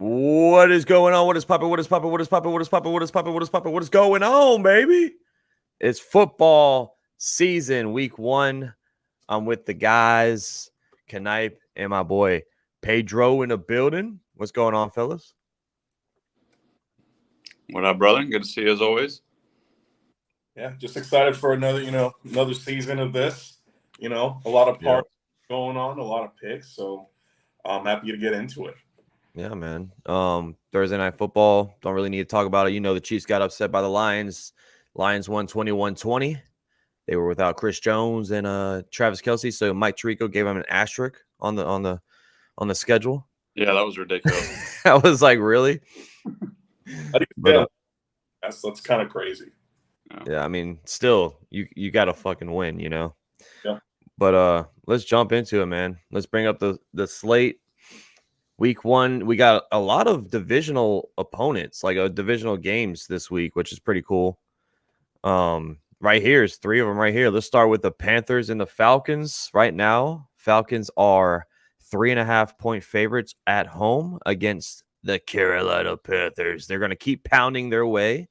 What is going on? What is popping? What is popping? What is popping? What is popping? What is popping? What is popping? What is going on, baby? It's football season, week 1. I'm with the guys, Knipe and my boy Pedro in the building. What's going on, fellas? What up, brother? Good to see you as always. Yeah, just excited for another season of this. A lot of parts going on, a lot of picks. So I'm happy to get into it. Yeah, man. Thursday night football. Don't really need to talk about it. You know, the Chiefs got upset by the Lions. Lions won 21-20. They were without Chris Jones and Travis Kelce, so Mike Tirico gave him an asterisk on the schedule. Yeah, that was ridiculous. I was like, really? That's kind of crazy. Yeah, I mean, still, you got to fucking win, you know? Yeah. But let's jump into it, man. Let's bring up the slate. Week 1, we got a lot of divisional opponents, like divisional games this week, which is pretty cool. Right here is 3 of them right here. Let's start with the Panthers and the Falcons. Right now, Falcons are 3.5-point favorites at home against the Carolina Panthers. They're going to keep pounding their way.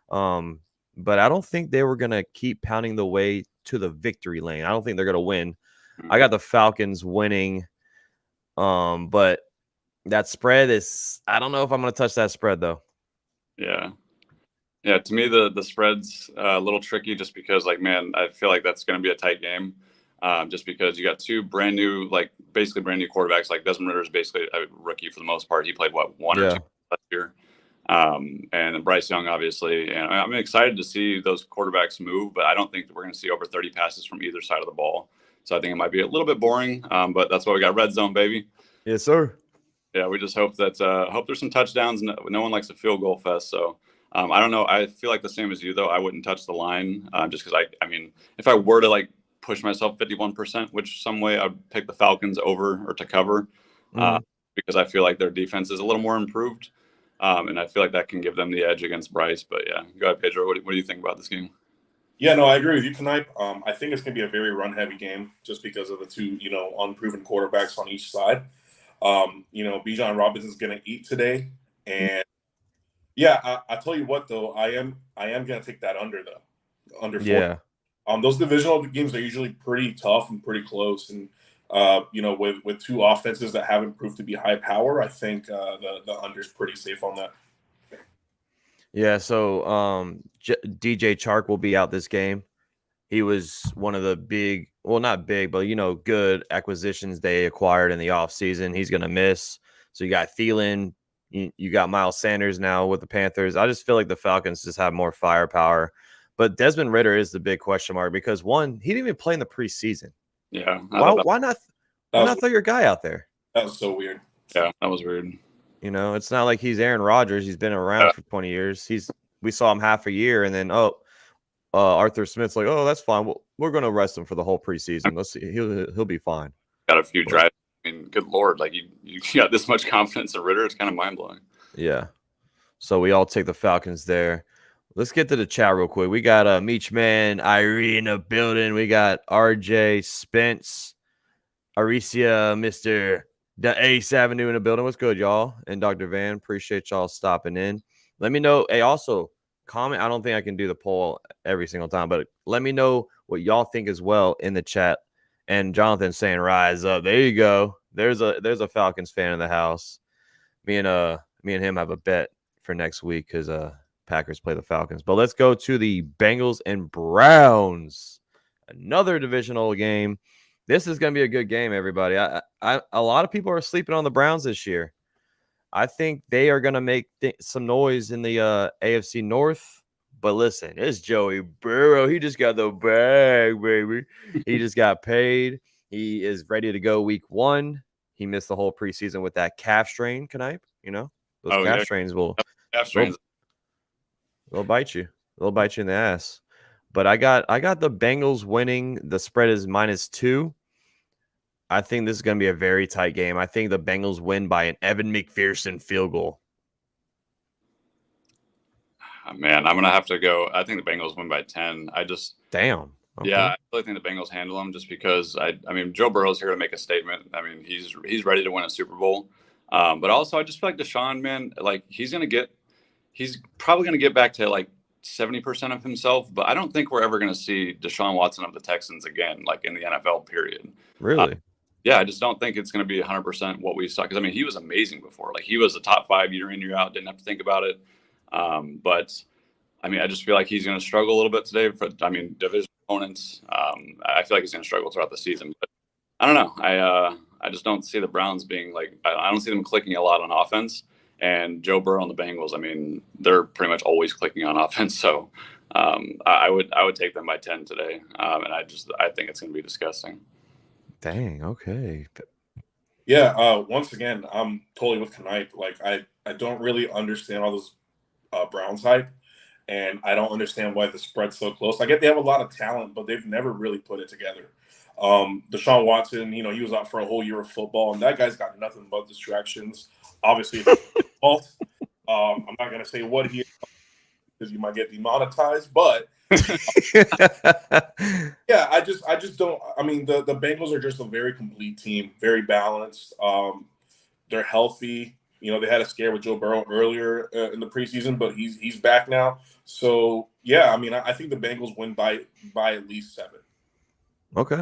But I don't think they were going to keep pounding the way to the victory lane. I don't think they're going to win. I got the Falcons winning. But that spread is, I don't know if I'm going to touch that spread, though. Yeah. Yeah, to me, the spread's a little tricky just because, like, man, I feel like that's going to be a tight game just because you got 2 basically brand new quarterbacks. Like, Desmond Ritter's basically a rookie for the most part. He played, 1 or 2 last year. And then Bryce Young, obviously. And I'm excited to see those quarterbacks move, but I don't think that we're going to see over 30 passes from either side of the ball. So I think it might be a little bit boring, but that's why we got red zone, baby. Yes, sir. Yeah, we just hope that there's some touchdowns. No one likes a field goal fest, so I don't know. I feel like the same as you, though. I wouldn't touch the line just because I mean, if I were to push myself 51%, which some way I'd pick the Falcons over or to cover because I feel like their defense is a little more improved, and I feel like that can give them the edge against Bryce. But yeah, go ahead, Pedro. What do you think about this game? Yeah, no, I agree with you, Knipe. I think it's going to be a very run-heavy game just because of the 2, unproven quarterbacks on each side. Bijan Robinson's going to eat today, and yeah, I tell you what though, I am going to take that under 4. Yeah. Those divisional games are usually pretty tough and pretty close, and with 2 offenses that haven't proved to be high power, I think the under's pretty safe on that. Yeah, so DJ Chark will be out this game. He was one of the big, well, not big, but, good acquisitions they acquired in the offseason. He's going to miss. So you got Thielen. You got Miles Sanders now with the Panthers. I just feel like the Falcons just have more firepower. But Desmond Ridder is the big question mark because, one, he didn't even play in the preseason. Yeah. Why not throw your guy out there? That was so weird. Yeah, that was weird. It's not like he's Aaron Rodgers. He's been around for 20 years. We saw him half a year, and then, Arthur Smith's like, oh, that's fine. We're going to rest him for the whole preseason. Let's see. He'll be fine. Got a few drives. I mean, good Lord. Like, you got this much confidence in Ridder. It's kind of mind-blowing. Yeah. So we all take the Falcons there. Let's get to the chat real quick. We got Meachman, Irene building. We got RJ, Spence, Aricia, Mr. The Ace Avenue in the building. What's good, y'all? And Dr. Van, appreciate y'all stopping in. Let me know. Hey, also, comment. I don't think I can do the poll every single time, but let me know what y'all think as well in the chat. And Jonathan saying rise up. There you go. There's a Falcons fan in the house. Me and him have a bet for next week because Packers play the Falcons. But let's go to the Bengals and Browns. Another divisional game. This is going to be a good game, everybody. A lot of people are sleeping on the Browns this year. I think they are going to make some noise in the AFC North. But listen, it's Joey Burrow. He just got the bag, baby. He just got paid. He is ready to go week 1. He missed the whole preseason with that calf strain, Knipe. Those calf strains will they'll bite you. They'll bite you in the ass. But I got the Bengals winning. The spread is -2. I think this is going to be a very tight game. I think the Bengals win by an Evan McPherson field goal. Man, I'm going to have to go. I think the Bengals win by 10. Damn. Okay. Yeah, I really think the Bengals handle them just because, I mean, Joe Burrow's here to make a statement. I mean, he's ready to win a Super Bowl. But also, I just feel like Deshaun, man, like he's probably going to get back to like 70% of himself. But I don't think we're ever going to see Deshaun Watson of the Texans again, like in the NFL, period. Really? Yeah, I just don't think it's going to be 100% what we saw. Because, I mean, he was amazing before. Like, he was a top 5 year in, year out, didn't have to think about it. But, I mean, I just feel like he's going to struggle a little bit today. Division opponents, I feel like he's going to struggle throughout the season. But I don't know. I just don't see the Browns being like, I don't see them clicking a lot on offense. And Joe Burrow and the Bengals, I mean, they're pretty much always clicking on offense. So I would take them by 10 today. And I think it's going to be disgusting. Dang. Okay. Yeah. Once again, I'm totally with Knipe. Like, I don't really understand all this Browns hype, and I don't understand why the spread's so close. I get they have a lot of talent, but they've never really put it together. Deshaun Watson, he was out for a whole year of football, and that guy's got nothing but distractions. Obviously, it's his fault. I'm not going to say what he is because you might get demonetized, but yeah, I just don't. I mean, the Bengals are just a very complete team, very balanced. They're healthy. They had a scare with Joe Burrow earlier in the preseason, but he's back now. So yeah, I mean, I think the Bengals win by at least 7. Okay.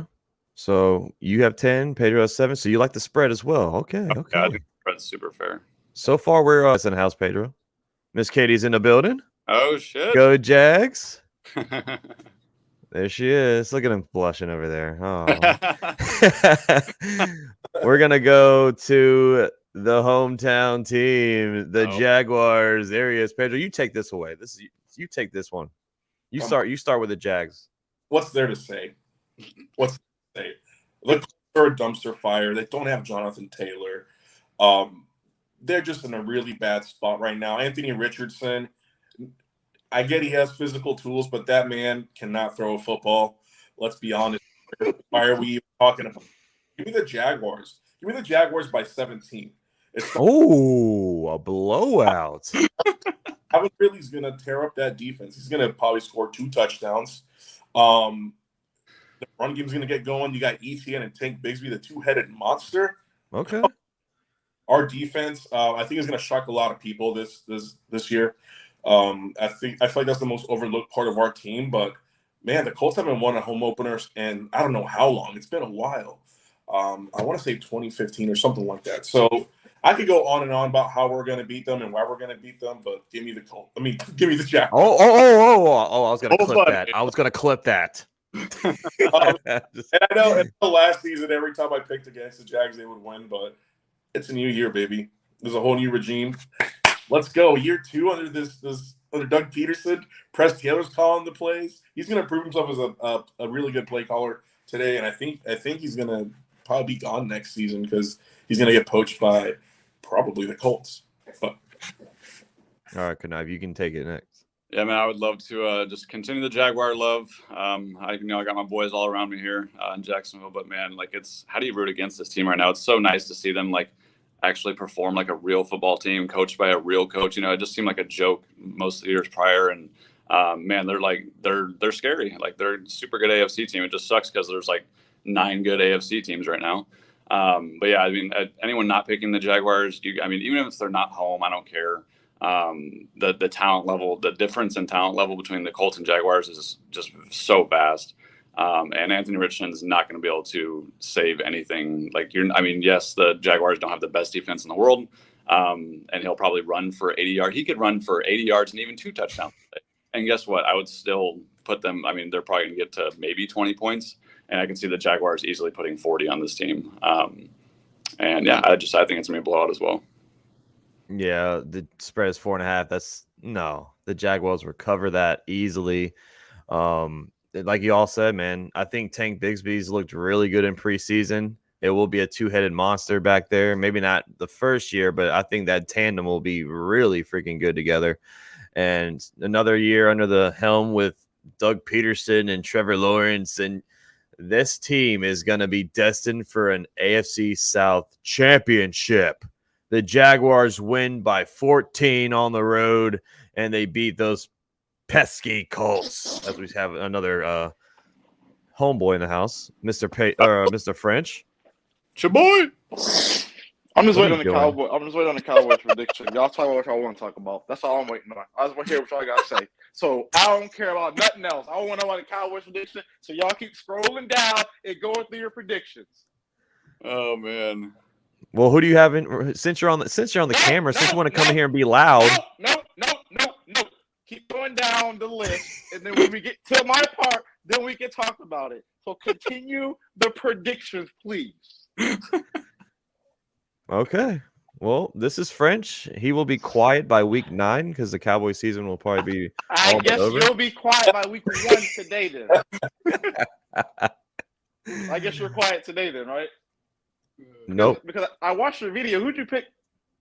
So you have 10, Pedro has 7. So you like the spread as well. Okay. Yeah, I think the spread's super fair. So far, we're in the house, Pedro. Miss Katie's in the building. Oh, shit. Go Jags. There she is. Look at him blushing over there. Oh. We're going to go to the hometown team, the Jaguars. There he is. Pedro, you take this away. You take this one. You start with the Jags. What's there to say? Look, they're a dumpster fire. They don't have Jonathan Taylor. They're just in a really bad spot right now. Anthony Richardson, I get he has physical tools, but that man cannot throw a football. Let's be honest. Why are we even talking about? Give me the Jaguars. Give me the Jaguars by 17. A blowout. Calvin Ridley's going to tear up that defense. He's going to probably score 2 touchdowns. The run game's going to get going. You got ETN and Tank Bigsby, the 2-headed monster. Okay. Our defense, I think, is going to shock a lot of people this year. I feel like that's the most overlooked part of our team. But man, the Colts haven't won a home opener, and I don't know how long. It's been a while. I want to say 2015 or something like that. So I could go on and on about how we're going to beat them and why we're going to beat them, but give me the Colts. Give me the Jaguars. Oh! I was going to clip that. I was going to clip that. And I know last season, every time I picked against the Jags, they would win, but it's a new year, baby. There's a whole new regime. Let's go. Year 2 under Doug Peterson. Press Taylor's calling the plays. He's going to prove himself as a really good play caller today, and I think he's going to probably be gone next season because he's going to get poached by probably the Colts. But all right, Knife, you can take it next. Yeah, man, I would love to just continue the Jaguar love. I got my boys all around me here in Jacksonville, but man, like, how do you root against this team right now? It's so nice to see them like actually perform like a real football team, coached by a real coach. It just seemed like a joke most years prior, and man, they're scary. Like, they're a super good AFC team. It just sucks because there's like 9 good AFC teams right now. But yeah, I mean, anyone not picking the Jaguars, even if they're not home, I don't care. The talent level, the difference in talent level between the Colts and Jaguars is just so vast. And Anthony Richardson is not going to be able to save anything. Yes, the Jaguars don't have the best defense in the world. And he'll probably run for 80 yards. He could run for 80 yards and even 2 touchdowns today. And guess what? I would still put them. They're probably going to get to maybe 20 points. And I can see the Jaguars easily putting 40 on this team. And yeah, I think it's going to be a blowout as well. Yeah, the spread is 4.5. The Jaguars will cover that easily. Like you all said, man, I think Tank Bigsby's looked really good in preseason. It will be a 2-headed monster back there. Maybe not the first year, but I think that tandem will be really freaking good together. And another year under the helm with Doug Peterson and Trevor Lawrence, and this team is going to be destined for an AFC South championship. The Jaguars win by 14 on the road, and they beat those pesky Colts. As we have another homeboy in the house, Mr. French. Chaboy. I'm just What are waiting on you the doing? Cowboys. I'm just waiting on the Cowboys prediction. Y'all talk about what y'all want to talk about. That's all I'm waiting on. I just want to hear what y'all got to say. So I don't care about nothing else. I want to know about the Cowboys prediction. So y'all keep scrolling down and going through your predictions. Oh man. Well, who do you have in? Since you're on the camera, since you want to come in here and be loud. No. Keep going down the list, and then when we get to my part, then we can talk about it. So continue the predictions, please. Okay. Well, this is French. He will be quiet by week 9 because the Cowboy season will probably be I all but guess over. you'll be quiet by week 1 today, then. I guess you're quiet today, then, right? Nope. Because I watched your video. Who'd you pick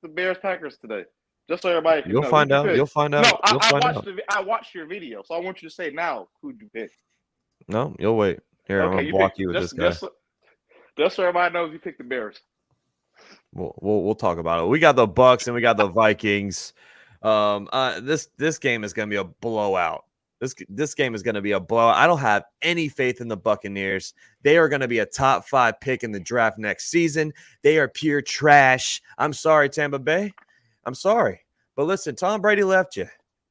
the Bears Packers today? Just so everybody can know. You'll find out. You'll find out. No, You'll find out. I watched your video, so I want you to say now who'd you pick. No, you'll wait. Here, I'm gonna block you with this guy. Just so everybody knows you picked the Bears. We'll talk about it. We got the Bucks and we got the Vikings. This game is gonna be a blowout. This game is gonna be a blowout. I don't have any faith in the Buccaneers. They are gonna be a top 5 pick in the draft next season. They are pure trash. I'm sorry, Tampa Bay. I'm sorry. But listen, Tom Brady left you.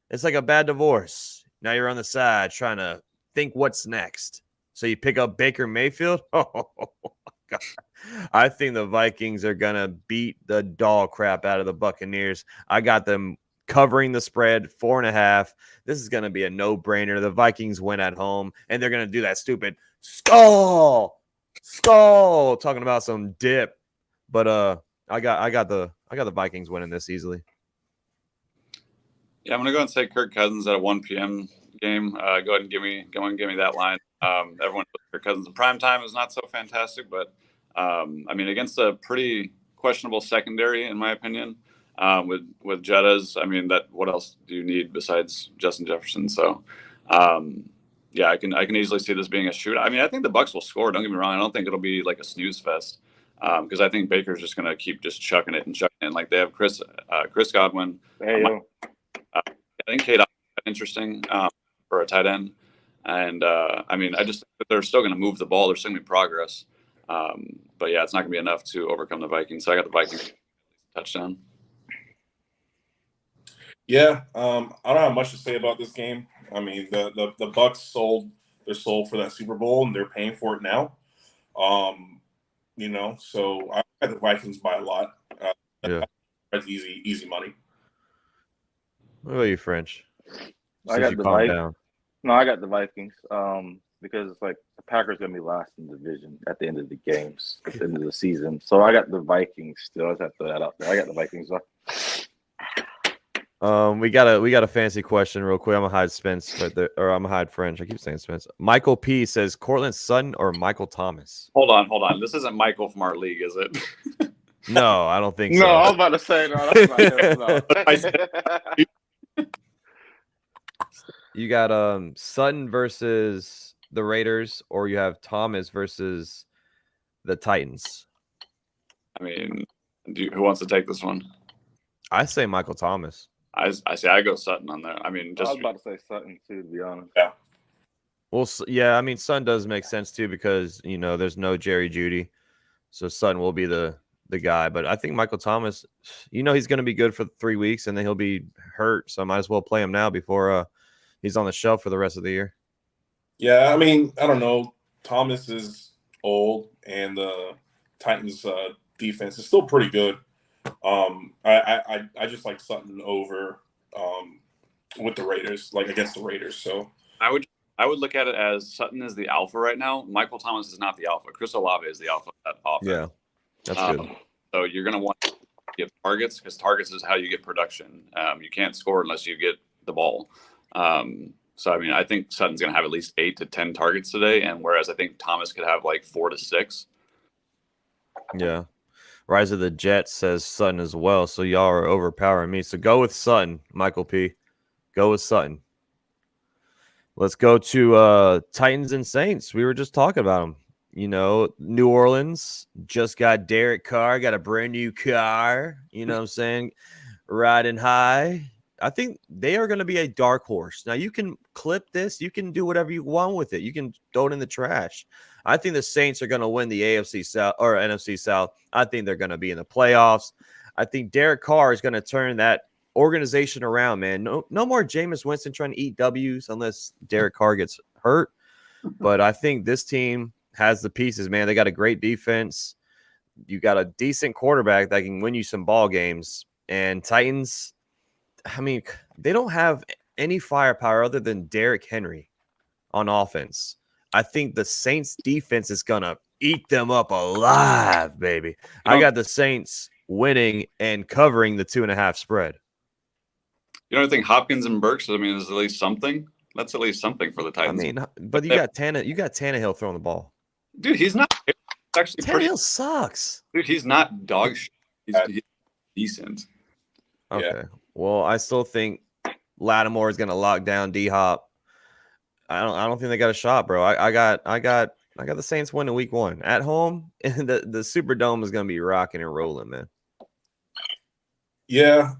It's like a bad divorce. Now you're on the side trying to think what's next. So you pick up Baker Mayfield? Oh, God. I think the Vikings are going to beat the dog crap out of the Buccaneers. I got them covering the spread, 4.5. This is going to be a no-brainer. The Vikings win at home, and they're going to do that stupid skull, talking about some dip. But I got the Vikings winning this easily. Yeah, I'm gonna go and say Kirk Cousins at a 1 p.m. game. Go ahead and give me that line. Everyone knows Kirk Cousins in prime time is not so fantastic, but I mean against a pretty questionable secondary, in my opinion, with Jettas. I mean, what else do you need besides Justin Jefferson? So yeah, I can easily see this being a shootout. I mean, I think the Bucs will score. Don't get me wrong. I don't think it'll be like a snooze fest. Because I think Baker's just going to keep just chucking it. Like they have Chris Godwin. I think Kate interesting for a tight end. And I mean, I just think that they're still going to move the ball. There's still going to be progress. But yeah, it's not going to be enough to overcome the Vikings. So I got the Vikings touchdown. Yeah, I don't have much to say about this game. I mean, the Bucs sold for that Super Bowl, and they're paying for it now. You know, so I got the Vikings by a lot. Yeah, that's easy money. What about you, French? I got the Vikings. No, I got the Vikings. Because it's like the Packers gonna be last in the division at the end of the games, at the end of the season. So I got the Vikings still. I just have to throw that out there. I got the Vikings. We got a fancy question real quick. I'm gonna hide Spence right there, or I'm gonna hide French. I keep saying Spence. Michael P says Cortland Sutton or Michael Thomas. Hold on. This isn't Michael from our league, is it? No, I don't think so. No, I was about to say no. That's not him, no. You got Sutton versus the Raiders, or you have Thomas versus the Titans. I mean, who wants to take this one? I say Michael Thomas. I say I go Sutton on there. I mean, I was about to say Sutton too, to be honest. Yeah. Well, yeah, I mean, Sutton does make sense too because you know there's no Jerry Jeudy, so Sutton will be the guy. But I think Michael Thomas, you know, he's going to be good for 3 weeks and then he'll be hurt, so I might as well play him now before he's on the shelf for the rest of the year. Yeah, I mean, I don't know. Thomas is old, and the Titans' defense is still pretty good. I just like Sutton over with the Raiders, like against the Raiders. So I would look at it as Sutton is the alpha right now. Michael Thomas is not the alpha. Chris Olave is the alpha of that offense. Yeah, that's good. So you're going to want to get targets because targets is how you get production. You can't score unless you get the ball. So I mean, I think Sutton's going to have at least 8 to 10 targets today, and whereas I think Thomas could have like 4 to 6. Yeah. Rise of the Jets says Sutton as well. So y'all are overpowering me. So go with Sutton, Michael P. Go with Sutton. Let's go to Titans and Saints. We were just talking about them. You know, New Orleans just got Derek Carr, got a brand new car. You know what I'm saying? Riding high. I think they are going to be a dark horse. Now, you can clip this. You can do whatever you want with it. You can throw it in the trash. I think the Saints are going to win the AFC South or NFC South. I think they're going to be in the playoffs. I think Derek Carr is going to turn that organization around, man. No more Jameis Winston trying to eat W's unless Derek Carr gets hurt. But I think this team has the pieces, man. They got a great defense. You got a decent quarterback that can win you some ball games. And Titans, I mean, they don't have any firepower other than Derrick Henry on offense. I think the Saints defense is going to eat them up alive, baby. I got the Saints winning and covering the 2.5 spread. You don't think Hopkins and Burks, I mean, is at least something? That's at least something for the Titans. I mean, but you got Tannehill throwing the ball. Dude, he's not actually Tannehill sucks. Dude, he's not dog shit. He's decent. Okay. Yeah. Well, I still think Lattimore is going to lock down D-Hop. I don't think they got a shot, bro. I got the Saints winning week 1 at home, and the Superdome is going to be rocking and rolling, man. Yeah.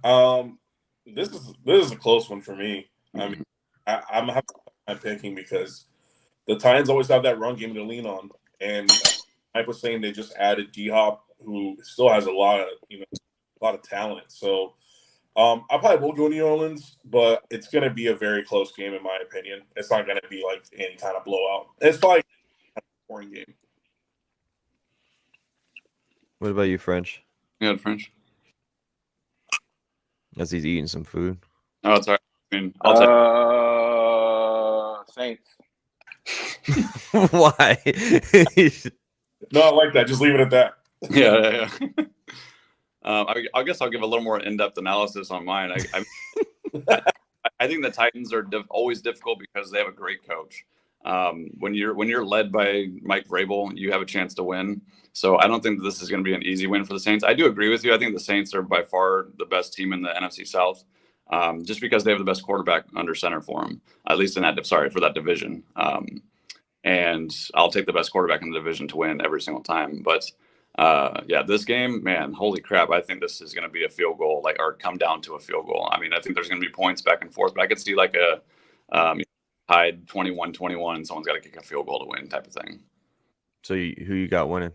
This is a close one for me. I mean, I'm having my picking because the Titans always have that run game to lean on, and I was saying they just added D-Hop, who still has a lot of talent. So I probably will go New Orleans, but it's going to be a very close game in my opinion. It's not going to be like any kind of blowout. It's probably a boring game. What about you, French? Yeah, French. As he's eating some food. Oh, it's all right. I mean, Saints. Why? No, I like that. Just leave it at that. Yeah. I guess I'll give a little more in-depth analysis on mine. I think the Titans are always difficult because they have a great coach. When you're led by Mike Vrabel, you have a chance to win. So I don't think that this is going to be an easy win for the Saints. I do agree with you. I think the Saints are by far the best team in the NFC South, just because they have the best quarterback under center for them, at least in for that division. And I'll take the best quarterback in the division to win every single time. But this game, man, holy crap. I think this is going to be a field goal, or come down to a field goal. I mean, I think there's going to be points back and forth, but I could see like a tied 21-21 and someone's got to kick a field goal to win type of thing. So who you got winning?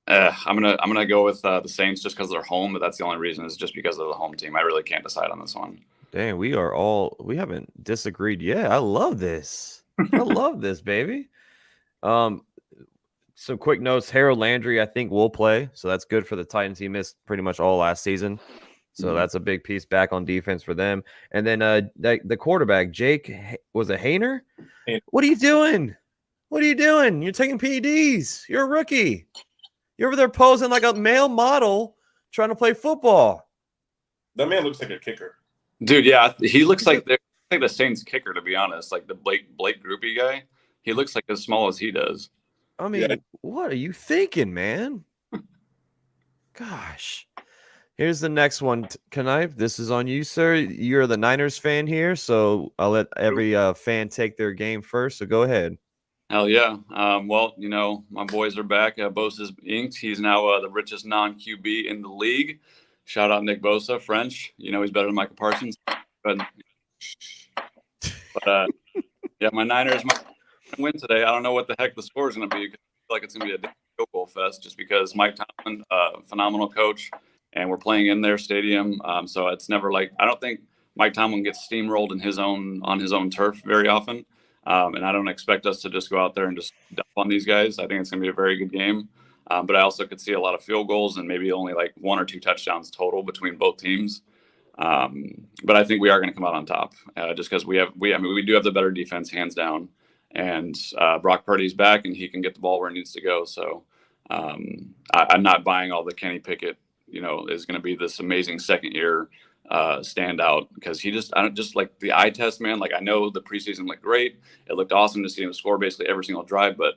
I'm gonna go with the Saints just because they're home, but that's the only reason is just because of the home team. I really can't decide on this one. Dang, we haven't disagreed yet. I love this. I love this, baby. Some quick notes. Harold Landry, I think, will play, so that's good for the Titans. He missed pretty much all last season, so that's a big piece back on defense for them. And then the quarterback, Jake, was it Hayner? What are you doing? What are you doing? You're taking PEDs. You're a rookie. You're over there posing like a male model trying to play football. That man looks like a kicker. Dude, yeah, he looks like the Saints kicker, to be honest. Like the Blake Groupie guy. He looks like as small as he does. I mean, What are you thinking, man? Gosh. Here's the next one. Knife, this is on you, sir. You're the Niners fan here, so I'll let every fan take their game first, so go ahead. Hell yeah. Well, my boys are back. Bosa's inked. He's now the richest non-QB in the league. Shout out Nick Bosa, French. He's better than Michael Parsons. But my Niners might win today. I don't know what the heck the score is going to be. I feel like it's going to be a field goal fest just because Mike Tomlin, phenomenal coach, and we're playing in their stadium. So it's never I don't think Mike Tomlin gets steamrolled on his own turf very often. And I don't expect us to just go out there and just dump on these guys. I think it's going to be a very good game. But I also could see a lot of field goals and maybe only 1 or 2 touchdowns total between both teams. But I think we are going to come out on top just because we do have the better defense, hands down. And Brock Purdy's back and he can get the ball where it needs to go. So I'm not buying all the Kenny Pickett, is going to be this amazing second year standout because I don't just like the eye test, man. I know the preseason looked great. It looked awesome to see him score basically every single drive, but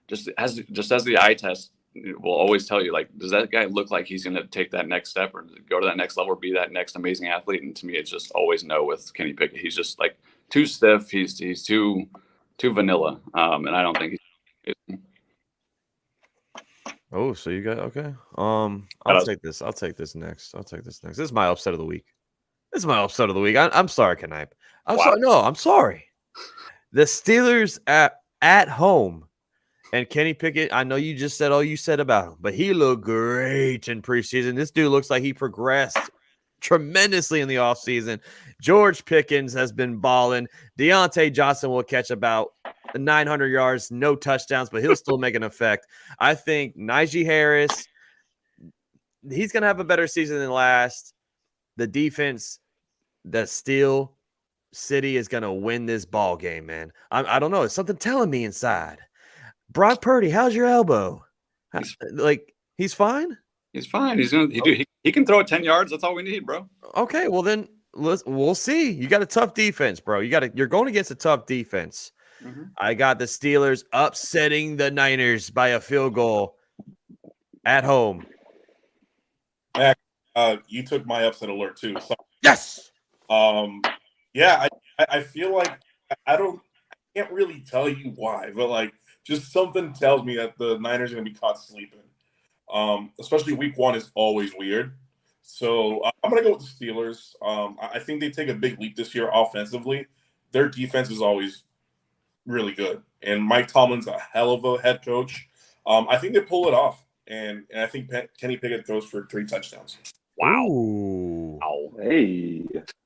just as the eye test will always tell you, does that guy look like he's going to take that next step or go to that next level or be that next amazing athlete? And to me, it's just always no with Kenny Pickett. He's just too stiff. He's too vanilla. And I don't think he's. Oh, so you got okay. I'll take this next. This is my upset of the week. This is my upset of the week. I'm sorry, Knipe. I'm Wow. sorry. No, I'm sorry. The Steelers at home. And Kenny Pickett, I know you just said all you said about him, but he looked great in preseason. This dude looks like he progressed tremendously in the offseason. George Pickens has been balling. Deontay Johnson will catch about 900 yards, no touchdowns, but he'll still make an effect. I think Najee Harris, he's going to have a better season than last. The defense, that Steel City is going to win this ball game, man. I don't know. It's something telling me inside. Brock Purdy, how's your elbow? He's fine? He's fine. He can throw it 10 yards. That's all we need, bro. Okay, well then we'll see. You got a tough defense, bro. You're going against a tough defense. Mm-hmm. I got the Steelers upsetting the Niners by a field goal at home. Mac, you took my upset alert too. So, yes. Yeah, I feel like I can't really tell you why, but like just something tells me that the Niners are gonna be caught sleeping. Especially week 1 is always weird. So I'm gonna go with the Steelers. I think they take a big leap this year offensively. Their defense is always really good, and Mike Tomlin's a hell of a head coach. I think they pull it off, and I think Kenny Pickett throws for 3 touchdowns. Wow. Ooh. Hey,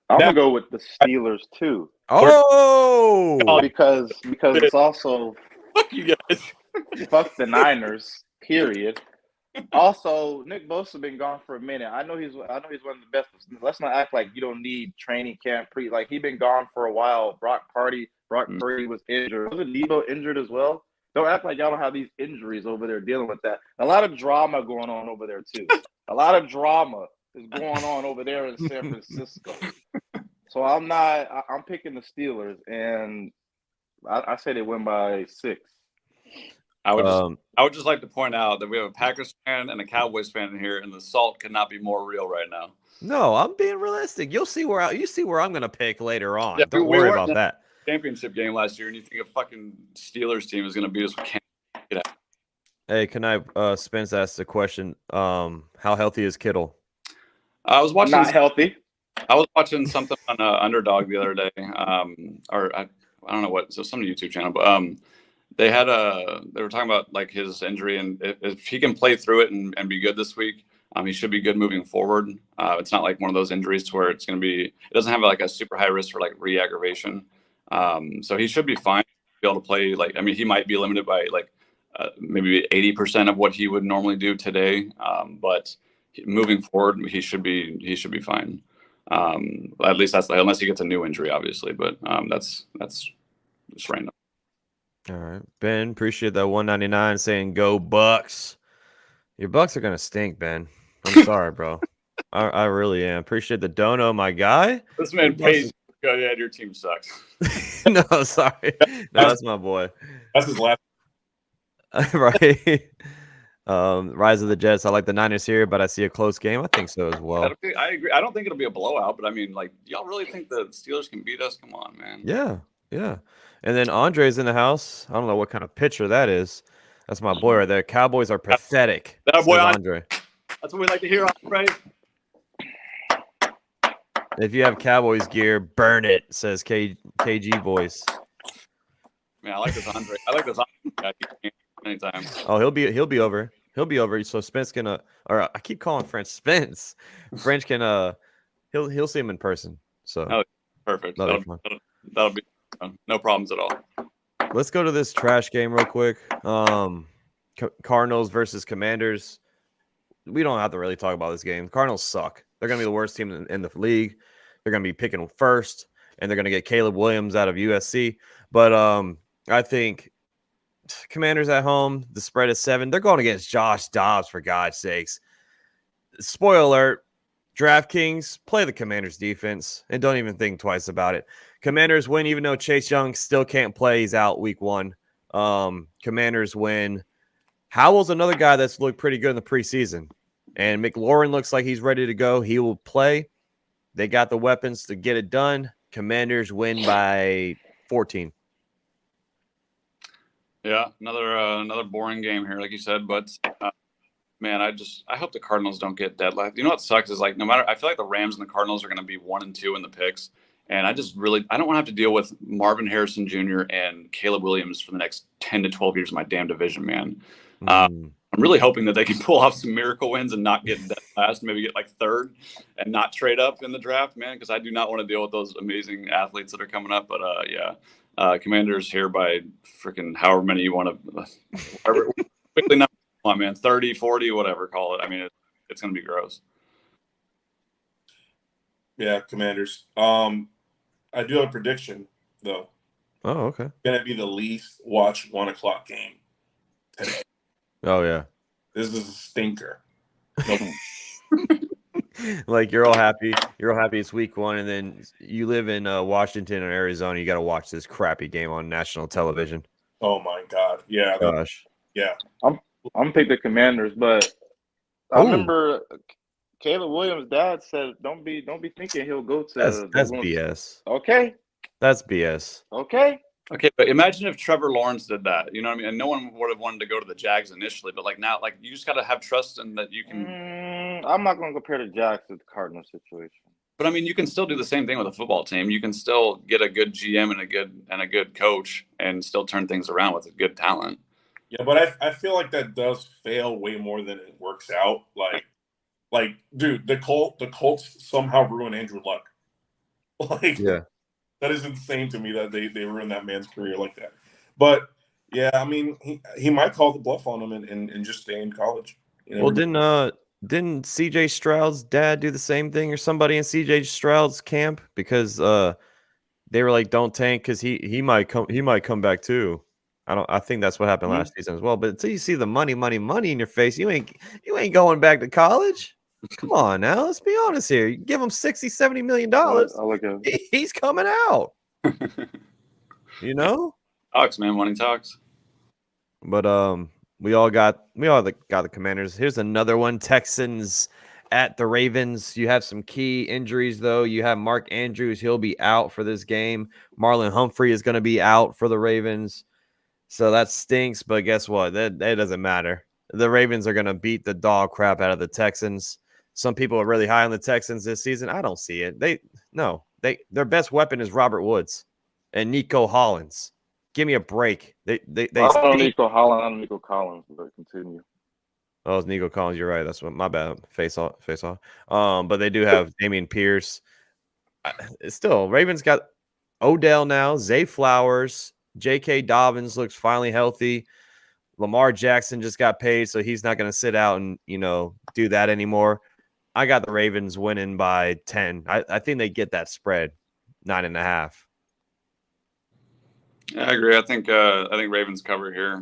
I'm gonna go with the Steelers too. Oh, because it's also Fuck you guys. fuck the Niners. Period. Also, Nick Bosa been gone for a minute. I know he's one of the best. Let's not act like you don't need training camp he been gone for a while. Brock Purdy was injured. Wasn't Debo injured as well? Don't act like y'all don't have these injuries over there dealing with that. A lot of drama going on over there too. A lot of drama is going on over there in San Francisco. So I'm picking the Steelers, and I say they win by 6. I would just like to point out that we have a Packers fan and a Cowboys fan in here, and the salt could not be more real right now. no, I'm being realistic. You'll see where I'm going to pick later on. Yeah, Don't worry about that. Championship game last year, and you think a fucking Steelers team is going to beat us? We can't get out. Hey, can I Spence asked the question? How healthy is Kittle? I was watching Not healthy. I was watching something on Underdog the other day, or I don't know what, so some YouTube channel, but they were talking about like his injury, and if he can play through it and be good this week, he should be good moving forward. It's not like one of those injuries to where it doesn't have like a super high risk for like re-aggravation. So he should be fine to be able to play. He might be limited by like maybe 80% of what he would normally do today. But moving forward, he should be fine. At least that's unless he gets a new injury, obviously. But that's just random. All right, Ben, appreciate that 199 saying go Bucks. Your Bucks are gonna stink, Ben. I'm sorry, bro. I really am. Appreciate the dono, my guy. This man pays. Go ahead, your team sucks. No, sorry. No, that's my boy. That's his last. Right. Rise of the Jets. I like the Niners here, but I see a close game. I think so as well. I agree. I don't think it'll be a blowout, but I mean, like, y'all really think the Steelers can beat us? Come on, man. Yeah. And then Andre's in the house. I don't know what kind of pitcher that is. That's my boy right there. Cowboys are pathetic. That boy, Andre. That's what we like to hear, right? If you have Cowboys gear, burn it, says KG voice. Man, I like this Andre. Guy. Anytime. Oh, he'll be over. He'll be over. So Spence can or I keep calling French Spence. French can he'll see him in person. So perfect. That'll be no problems at all. Let's go to this trash game real quick. Cardinals versus Commanders. We don't have to really talk about this game. Cardinals suck. They're going to be the worst team in the league. They're going to be picking first, and they're going to get Caleb Williams out of USC. But I think Commanders at home, the spread is 7. They're going against Josh Dobbs, for God's sakes. Spoiler alert, DraftKings, play the Commanders defense, and don't even think twice about it. Commanders win, even though Chase Young still can't play. He's out week 1. Commanders win. Howell's another guy that's looked pretty good in the preseason. And McLaurin looks like he's ready to go. He will play. They got the weapons to get it done. Commanders win by 14. Yeah, another boring game here, like you said. But Man, I hope the Cardinals don't get dead last. You know what sucks is like no matter I feel like the Rams and the Cardinals are going to be 1 and 2 in the picks, and I don't want to have to deal with Marvin Harrison Jr. and Caleb Williams for the next 10 to 12 years in my damn division, man. I'm really hoping that they can pull off some miracle wins and not get dead last, maybe get like third and not trade up in the draft, man, because I do not want to deal with those amazing athletes that are coming up. But Commanders here by freaking however many you want to, quickly number one, man, 30, 40, whatever, call it. I mean, it's going to be gross. Yeah, Commanders. I do have a prediction, though. Oh, okay. It's going to be the least watched 1 o'clock game today. Oh, yeah. This is a stinker. Like you're all happy it's week 1, and then you live in Washington or Arizona, you got to watch this crappy game on national television. Oh my God. Yeah. Gosh. Yeah. I'm gonna pick the Commanders, but I remember Caleb Williams' dad said, "Don't be thinking he'll go to." That's BS. Okay. That's BS. Okay. Okay, but imagine if Trevor Lawrence did that. You know what I mean? And no one would have wanted to go to the Jags initially, but like now, like you just got to have trust in that you can. I'm not going to compare the Jags to the Cardinals situation. But I mean, you can still do the same thing with a football team. You can still get a good GM and a good coach, and still turn things around with a good talent. Yeah, but I feel like that does fail way more than it works out. Like, dude, the Colts somehow ruined Andrew Luck. Like, yeah. That is insane to me that they ruined that man's career like that. But yeah, I mean, he might call the bluff on him and just stay in college. Well, didn't CJ Stroud's dad do the same thing, or somebody in CJ Stroud's camp? Because they were like, don't tank because he might come back too. I think that's what happened last season as well. But until you see the money in your face, you ain't going back to college. Come on now, let's be honest here. You give him $60-70 million. He's coming out. You know? Talks, man. Money talks. But we all got the Commanders. Here's another one. Texans at the Ravens. You have some key injuries though. You have Mark Andrews. He'll be out for this game. Marlon Humphrey is going to be out for the Ravens. So that stinks, but guess what? That doesn't matter. The Ravens are going to beat the dog crap out of the Texans. Some people are really high on the Texans this season. I don't see it. Their best weapon is Robert Woods and Nico Hollins. Give me a break. They I don't Nico Hollins, I don't Nico Collins, but continue. Oh, it's Nico Collins. You're right. That's what my bad. Face off. But they do have Damian Pierce. Still, Ravens got Odell now, Zay Flowers, J.K. Dobbins looks finally healthy. Lamar Jackson just got paid, so he's not going to sit out and do that anymore. I got the Ravens winning by 10. I think they get that spread, 9.5. Yeah, I agree. I think Ravens cover here,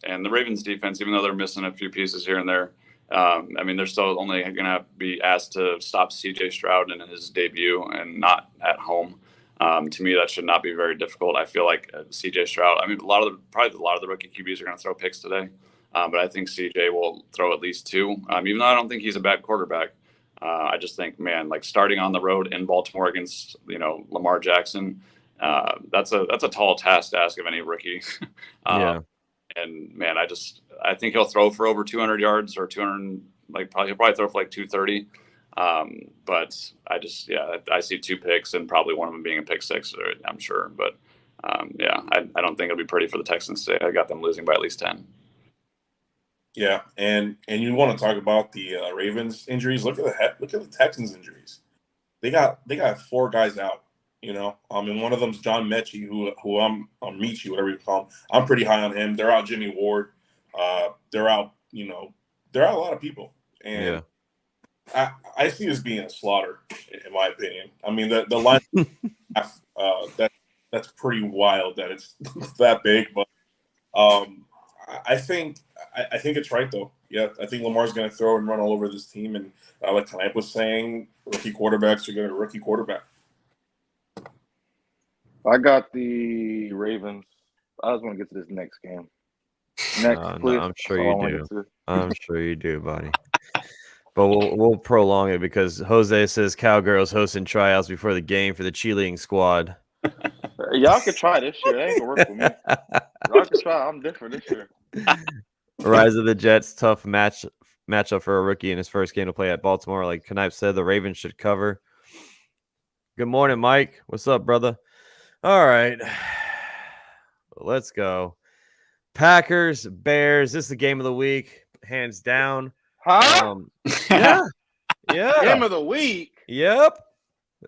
and the Ravens defense, even though they're missing a few pieces here and there, I mean they're still only going to be asked to stop C.J. Stroud in his debut and not at home. To me, that should not be very difficult. I feel like C.J. Stroud. I mean, probably a lot of the rookie QBs are going to throw picks today. But I think CJ will throw at least 2, even though I don't think he's a bad quarterback. I just think, man, like starting on the road in Baltimore against, Lamar Jackson, that's a tall task to ask of any rookie. Yeah. And man, I think he'll throw for over 200 yards or 200, he'll probably throw for like 230. But I see 2 picks and probably one of them being a pick 6, I'm sure. But I don't think it'll be pretty for the Texans today. I got them losing by at least 10. Yeah, and you want to talk about the Ravens injuries? Look at the Texans injuries. They got 4 guys out. And one of them's John Mechie, who I'm Michi, whatever you call him. I'm pretty high on him. They're out Jimmy Ward. They're out. They're out a lot of people. And I see this being a slaughter, in my opinion. I mean, the line that's pretty wild that it's that big, but I think it's right though. Yeah, I think Lamar's going to throw and run all over this team, and like Knipe was saying, rookie quarterbacks are going to rookie quarterback. I got the Ravens. I just want to get to this next game. Next, please. No, I'm sure you do. I'm sure you do, buddy. But we'll prolong it because Jose says Cowgirls hosting tryouts before the game for the cheerleading squad. Y'all can try this year. It ain't gonna work for me. Y'all can try. I'm different this year. Rise of the Jets, tough matchup for a rookie in his first game to play at Baltimore. Like Knipe said, the Ravens should cover. Good morning, Mike. What's up, brother? All right. Let's go. Packers, Bears. This is the game of the week, hands down. Huh? Yeah. Game of the week. Yep.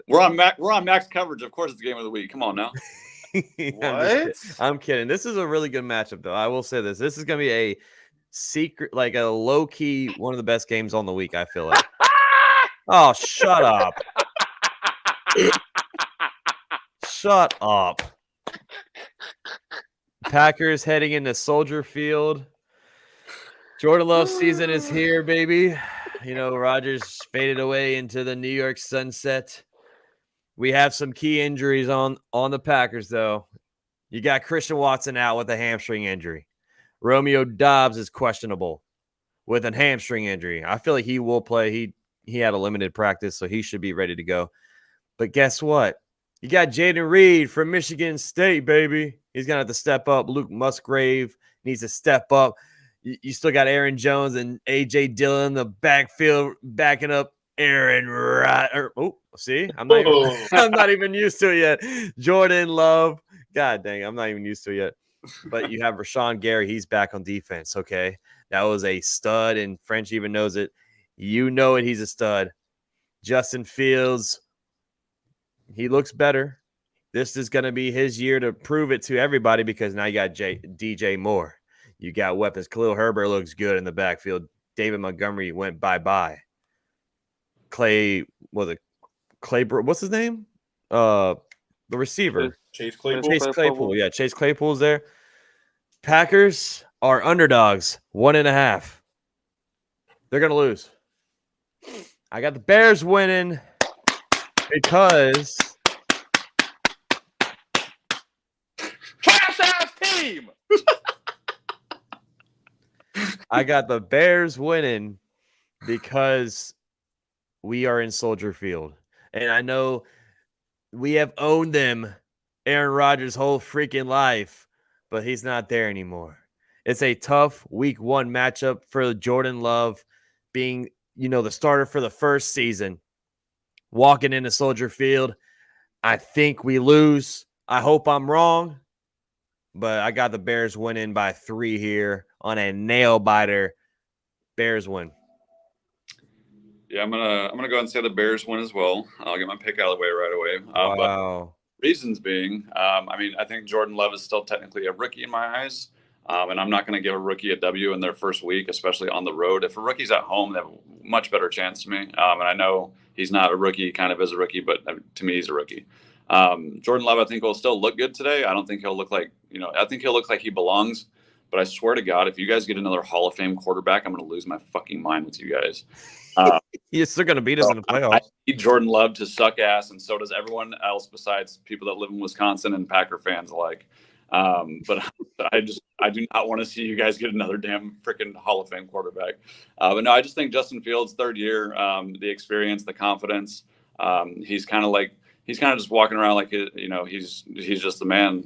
We're on max coverage. Of course, it's the game of the week. Come on now. What? I'm kidding. This is a really good matchup, though. I will say this. This is going to be a secret, like a low key, one of the best games on the week, I feel like. Oh, shut up. Shut up. Packers heading into Soldier Field. Jordan Love's season is here, baby. You know, Rodgers faded away into the New York sunset. We have some key injuries on the Packers, though. You got Christian Watson out with a hamstring injury. Romeo Doubs is questionable with a hamstring injury. I feel like he will play. He had a limited practice, so he should be ready to go. But guess what? You got Jaden Reed from Michigan State, baby. He's going to have to step up. Luke Musgrave needs to step up. You still got Aaron Jones and A.J. Dillon in the backfield backing up Aaron Rodgers. Oh, see? I'm not even used to it yet. Jordan Love. God dang, I'm not even used to it yet. But you have Rashawn Gary. He's back on defense, okay? That was a stud, and French even knows it. You know it. He's a stud. Justin Fields. He looks better. This is going to be his year to prove it to everybody because now you got DJ Moore. You got weapons. Khalil Herbert looks good in the backfield. David Montgomery went bye-bye. Clay, what's his name? The receiver. Chase Claypool. Chase Claypool. Yeah, Chase Claypool's there. Packers are underdogs, 1.5. They're going to lose. I got the Bears winning because Trash-ass team. I got the Bears winning because we are in Soldier Field. And I know we have owned them Aaron Rodgers' whole freaking life, but he's not there anymore. It's a tough week 1 matchup for Jordan Love being, the starter for the first season. Walking into Soldier Field, I think we lose. I hope I'm wrong, but I got the Bears winning by 3 here on a nail biter. Bears win. Yeah, I'm gonna go ahead and say the Bears win as well. I'll get my pick out of the way right away. Wow. But reasons being, I think Jordan Love is still technically a rookie in my eyes, and I'm not going to give a rookie a W in their first week, especially on the road. If a rookie's at home, they have a much better chance to me. And I know he's not a rookie, kind of is a rookie, but to me, he's a rookie. Jordan Love, I think, will still look good today. I don't think he'll look like, I think he'll look like he belongs. But I swear to God, if you guys get another Hall of Fame quarterback, I'm going to lose my fucking mind with you guys. You're still going to beat us in the playoffs. I need Jordan Love to suck ass, and so does everyone else besides people that live in Wisconsin and Packer fans alike. But I do not want to see you guys get another damn freaking Hall of Fame quarterback. But no, I just think Justin Fields, third year, the experience, the confidence. He's kind of just walking around like, he's just the man,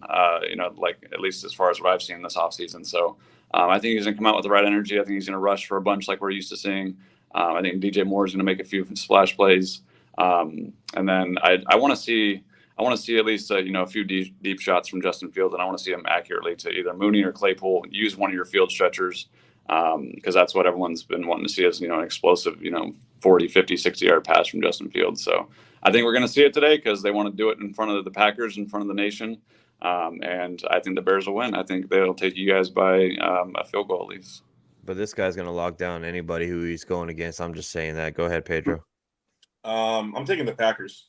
like at least as far as what I've seen this offseason. So I think he's going to come out with the right energy. I think he's going to rush for a bunch like we're used to seeing. I think DJ Moore is going to make a few splash plays. And then I want to see at least, a few deep shots from Justin Fields, and I want to see him accurately to either Mooney or Claypool. Use one of your field stretchers because that's what everyone's been wanting to see as, an explosive, 40, 50, 60-yard pass from Justin Fields. So I think we're going to see it today because they want to do it in front of the Packers, in front of the nation. And I think the Bears will win. I think they'll take you guys by a field goal at least. But this guy's going to lock down anybody who he's going against. I'm just saying that. Go ahead, Pedro. I'm taking the Packers.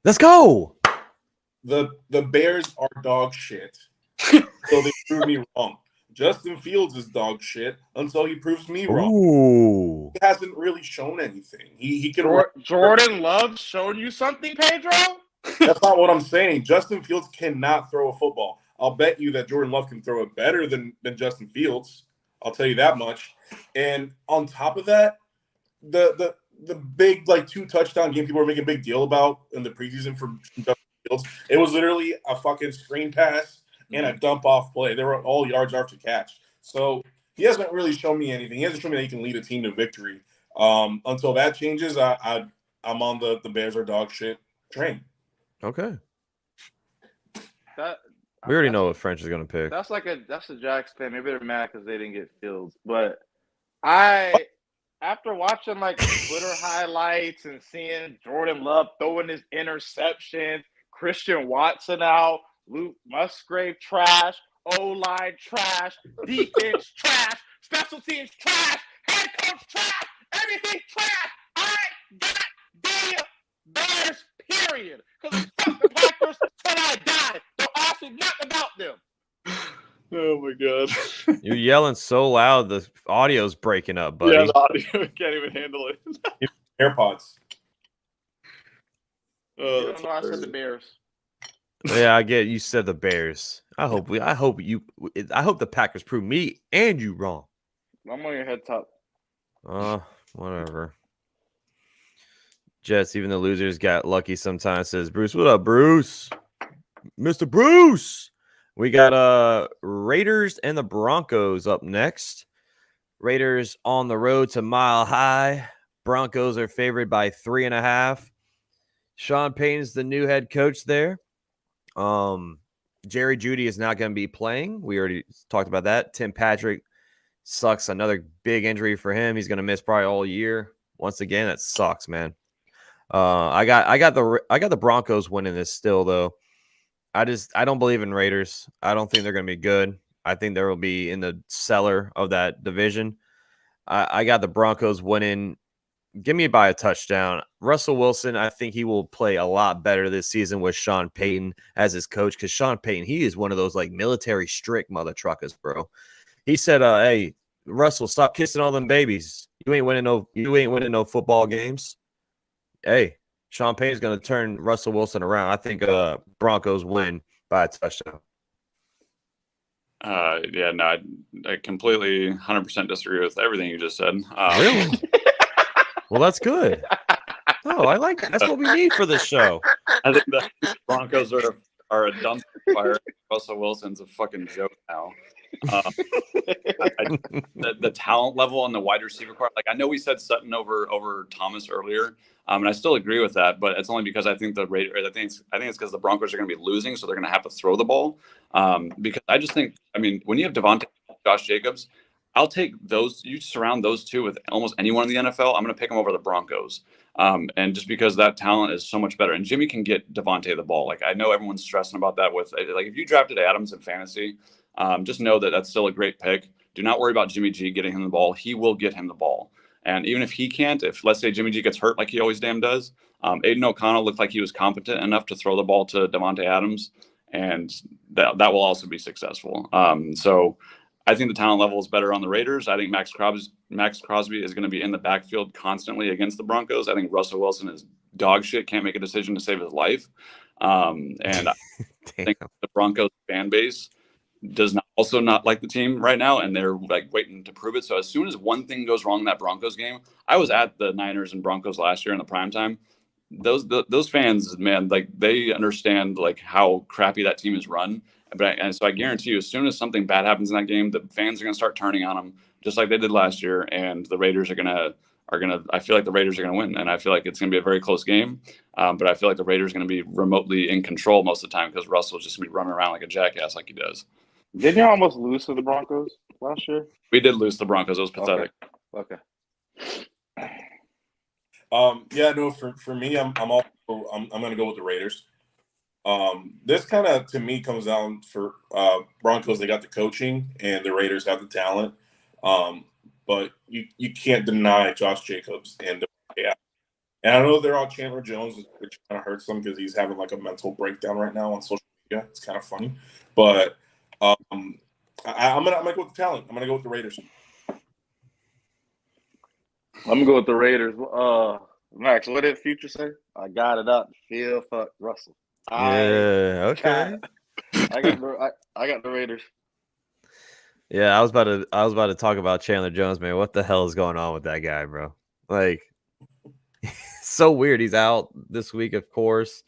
Let's go. The Bears are dog shit. So they prove me wrong. Justin Fields is dog shit until he proves me wrong. Ooh. He hasn't really shown anything. He can Jordan Love showed you something, Pedro? That's not what I'm saying. Justin Fields cannot throw a football. I'll bet you that Jordan Love can throw it better than Justin Fields. I'll tell you that much. And on top of that, the big 2 touchdown game people were making a big deal about in the preseason for Justin Fields, it was literally a fucking screen pass and a dump off play. They were all yards after catch. So he hasn't really shown me anything. He hasn't shown me that he can lead a team to victory. Until that changes, I'm on the Bears are dog shit train. Okay. We already know what French is gonna pick. That's a Jags fan. Maybe they're mad because they didn't get Fields. But after watching like Twitter highlights and seeing Jordan Love throwing his interceptions, Christian Watson out, Luke Musgrave trash, O-line trash, defense trash, special teams trash, head coach trash, everything trash. I got the Bears, period. Because fuck the Packers till I die. Don't ask me nothing about them. Oh my god. You're yelling so loud the audio's breaking up, buddy. Yeah, the audio can't even handle it. AirPods. Oh, You don't know I said the Bears. Yeah, I get you said the Bears. I hope the Packers prove me and you wrong. I'm on your head top. Whatever. Jets, even the losers got lucky sometimes, says Bruce. What up, Bruce? Mr. Bruce. We got Raiders and the Broncos up next. Raiders on the road to Mile High. Broncos are favored by 3.5. Sean Payton's the new head coach there. Jerry Jeudy is not going to be playing. We already talked about that. Tim Patrick sucks. Another big injury for him. He's going to miss probably all year. Once again, that sucks, man. I got the Broncos winning this still though. I don't believe in Raiders. I don't think they're going to be good. I think they will be in the cellar of that division. I got the Broncos winning. Give me by a touchdown. Russell Wilson, I think he will play a lot better this season with Sean Payton as his coach, because Sean Payton, he is one of those like military strict mother truckers, bro. He said, hey, Russell, stop kissing all them babies. You ain't winning no football games. Hey, Sean Payton's going to turn Russell Wilson around. I think Broncos win by a touchdown. Yeah, no, I completely 100% disagree with everything you just said. Really? Well, that's good. Oh, I like that. That's what we need for this show. I think the Broncos are a dumpster fire. Russell Wilson's a fucking joke now. The talent level on the wide receiver core, like I know we said Sutton over Thomas earlier, and I still agree with that, but it's only because I think it's because the Broncos are going to be losing, so they're going to have to throw the ball. Because I just think, I mean, when you have Devontae, Josh Jacobs, I'll take those. You surround those two with almost anyone in the NFL, I'm going to pick them over the Broncos. And just because that talent is so much better, and Jimmy can get Devontae the ball. Like I know everyone's stressing about that with like if you drafted Adams in fantasy. Just know that that's still a great pick. Do not worry about Jimmy G getting him the ball. He will get him the ball. And even if he can't, if let's say Jimmy G gets hurt like he always damn does, Aiden O'Connell looked like he was competent enough to throw the ball to Devontae Adams, and that will also be successful. So I think the talent level is better on the Raiders. I think Max Crosby is going to be in the backfield constantly against the Broncos. I think Russell Wilson is dog shit, can't make a decision to save his life. And I think the Broncos fan base does not like the team right now, and they're like waiting to prove it. So as soon as one thing goes wrong in that Broncos game, I was at the Niners and Broncos last year in the prime time. Those fans, man, like they understand like how crappy that team is run. And so I guarantee you, as soon as something bad happens in that game, the fans are going to start turning on them, just like they did last year. And the Raiders are gonna. I feel like the Raiders are going to win, and I feel like it's going to be a very close game. But I feel like the Raiders are going to be remotely in control most of the time because Russell's just going to be running around like a jackass like he does. Didn't you almost lose to the Broncos last year? We did lose to the Broncos. It was pathetic. Okay. Yeah, no, for me, I'm going to go with the Raiders. This kind of to me comes down for Broncos. They got the coaching, and the Raiders have the talent. But you can't deny Josh Jacobs and I know they're on Chandler Jones, which kind of hurts them because he's having like a mental breakdown right now on social media. It's kind of funny, but I'm gonna go with the talent. I'm gonna go with the Raiders. I'm gonna go with the Raiders. Max, what did Future say? I got it up. Feel fuck Russell. Okay. I got the Raiders. Yeah, I was about to talk about Chandler Jones, man. What the hell is going on with that guy, bro? Like, so weird. He's out this week, of course.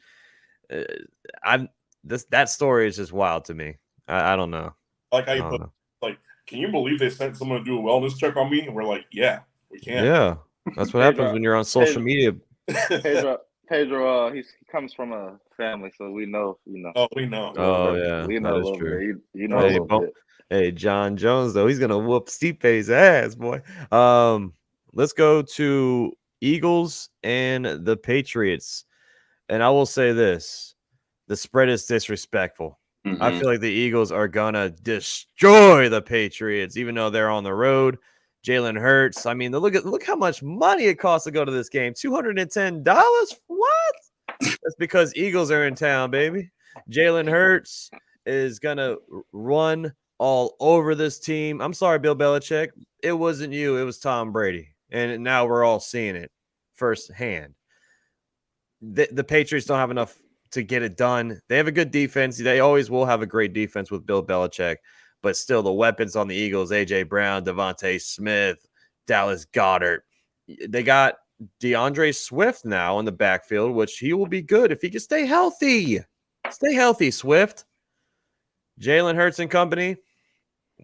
That story is just wild to me. I don't know. Like how you put like can you believe they sent someone to do a wellness check on me? And we're like, yeah, we can. Yeah, that's what happens when you're on social media. Pedro, he comes from a family, so we know, Oh, we know. Oh yeah, we know that a is little true. bit. You know a little bit. Hey, John Jones though, he's gonna whoop Stipe's ass, boy. Let's go to Eagles and the Patriots, and I will say this: the spread is disrespectful. I feel like the Eagles are gonna destroy the Patriots, even though they're on the road. Jalen Hurts. I mean, look how much money it costs to go to this game. $210. What? That's because Eagles are in town, baby. Jalen Hurts is gonna run all over this team. I'm sorry, Bill Belichick. It wasn't you. It was Tom Brady, and now we're all seeing it firsthand. The Patriots don't have enough to get it done. They have a good defense. They always will have a great defense with Bill Belichick, but still the weapons on the Eagles, A.J. Brown, Devontae Smith, Dallas Goedert. They got DeAndre Swift now in the backfield, which he will be good if he can stay healthy. Stay healthy, Swift. Jalen Hurts and company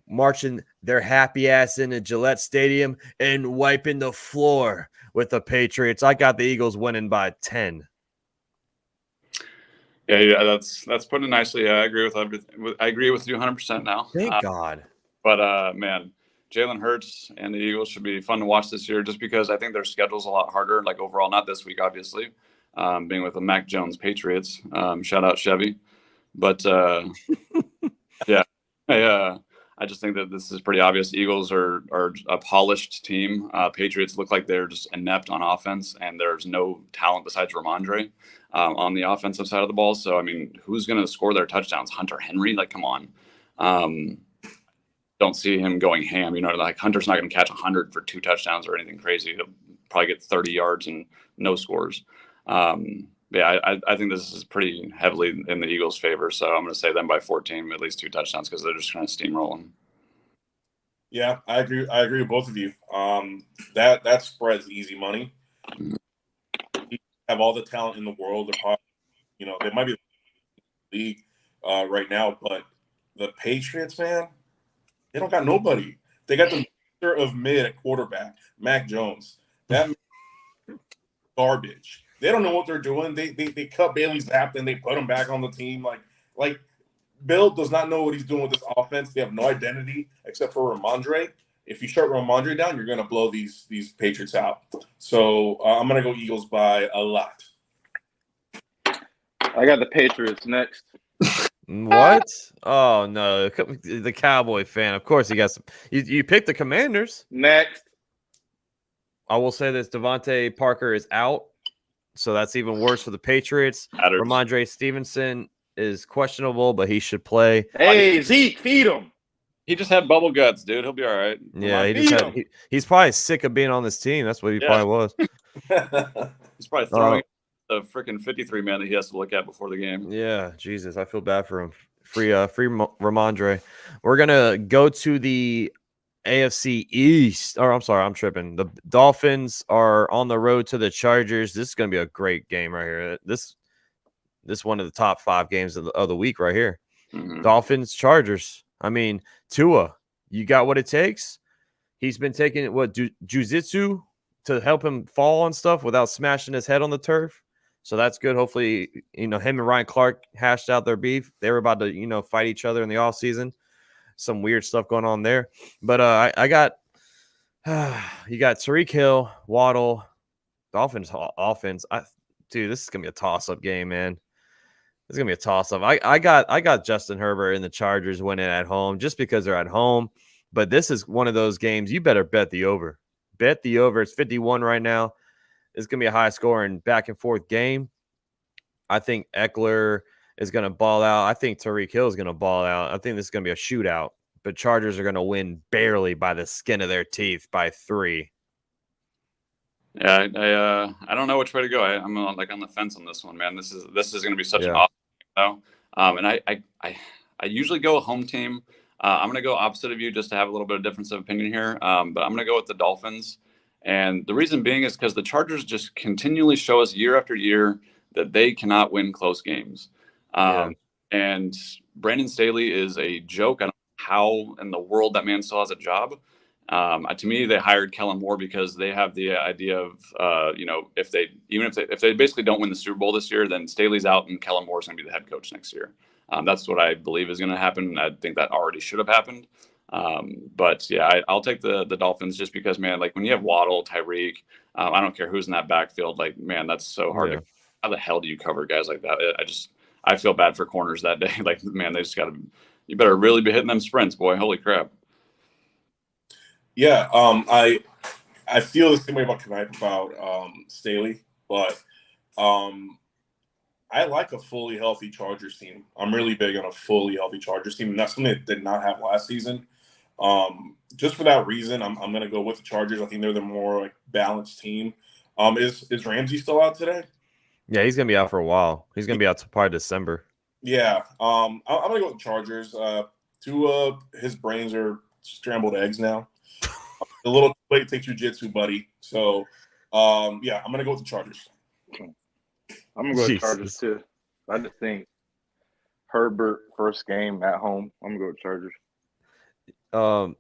marching their happy ass into Gillette Stadium and wiping the floor with the Patriots. I got the Eagles winning by 10. Yeah, that's put it nicely. Yeah, I agree with everything. I agree with you 100% now. Thank God. But man, Jalen Hurts and the Eagles should be fun to watch this year, just because I think their schedule's a lot harder. Like overall, not this week, obviously, being with the Mac Jones Patriots. Shout out Chevy, but yeah, I just think that this is pretty obvious. Eagles are a polished team. Patriots look like they're just inept on offense, and there's no talent besides Ramondre on the offensive side of the ball. So, I mean, who's going to score their touchdowns? Hunter Henry? Like, come on. Don't see him going ham. Like Hunter's not going to catch 100 for 2 touchdowns or anything crazy. He'll probably get 30 yards and no scores. Yeah, I think this is pretty heavily in the Eagles' favor. So I'm going to say them by 14, at least 2 touchdowns, because they're just going to steamroll them. Yeah, I agree. I agree with both of you. That spread's easy money. You have all the talent in the world. They're probably, they might be the league right now, but the Patriots, man, they don't got nobody. They got the master of mid at quarterback, Mac Jones. That garbage. They don't know what they're doing. They cut Bailey Zappi and they put him back on the team. Like Bill does not know what he's doing with this offense. They have no identity except for Ramondre. If you shut Ramondre down, you're going to blow these Patriots out. So I'm going to go Eagles by a lot. I got the Patriots next. What? Oh no, the Cowboy fan. Of course, he got some. You picked the Commanders. Next. I will say this: Devontae Parker is out, so that's even worse for the Patriots. Ramondre Stevenson is questionable, but he should play. Hey, Zeke, feed him. He just had bubble guts, dude. He'll be all right. Yeah, he's probably sick of being on this team. That's what he probably was. He's probably throwing the freaking 53 man that he has to look at before the game. Yeah, Jesus, I feel bad for him. Free Ramondre. We're gonna go to the AFC East. Or I'm sorry, I'm tripping. The Dolphins are on the road to the Chargers. This is gonna be a great game right here. This one of the top 5 games of the week right here. Dolphins, Chargers. I mean, Tua, you got what it takes. He's been taking jujitsu to help him fall and stuff without smashing his head on the turf. So that's good. Hopefully, him and Ryan Clark hashed out their beef. They were about to, fight each other in the offseason. Some weird stuff going on there. But I got you got Tyreek Hill, Waddle, Dolphins offense. Dude, this is gonna be a toss-up game, man. It's gonna be a toss-up. I got Justin Herbert and the Chargers winning at home just because they're at home. But this is one of those games you better bet the over. Bet the over. It's 51 right now. It's gonna be a high-scoring back-and-forth game. I think Eckler is gonna ball out. I think Tyreek Hill is gonna ball out. I think this is gonna be a shootout. But Chargers are gonna win barely by the skin of their teeth by 3. Yeah, I don't know which way to go. I'm on the fence on this one, man. This is going to be such an awesome game, though. And I usually go home team. I'm going to go opposite of you just to have a little bit of difference of opinion here. But I'm going to go with the Dolphins. And the reason being is because the Chargers just continually show us year after year that they cannot win close games. And Brandon Staley is a joke. I don't how in the world that man still has a job. To me, they hired Kellen Moore because they have the idea of, if they basically don't win the Super Bowl this year, then Staley's out and Kellen Moore's going to be the head coach next year. That's what I believe is going to happen. I think that already should have happened. But yeah, I'll take the Dolphins just because, man, like when you have Waddle, Tyreek, I don't care who's in that backfield. Like, man, that's so hard to. How the hell do you cover guys like that? I feel bad for corners that day. Like, man, they just got to. You better really be hitting them sprints, boy. Holy crap. Yeah, I feel the same way about Knipe about Staley, but I like a fully healthy Chargers team. I'm really big on a fully healthy Chargers team, and that's something they did not have last season. Just for that reason, I'm going to go with the Chargers. I think they're the more like balanced team. Is Ramsey still out today? Yeah, he's going to be out for a while. He's going to be out to probably December. Yeah, I'm going to go with the Chargers. Tua, his brains are scrambled eggs now. A little way to take jujitsu, buddy. So, yeah, I'm going to go with the Chargers. I'm going to go with Chargers, too. I just think Herbert, first game at home. I'm going to go with Chargers.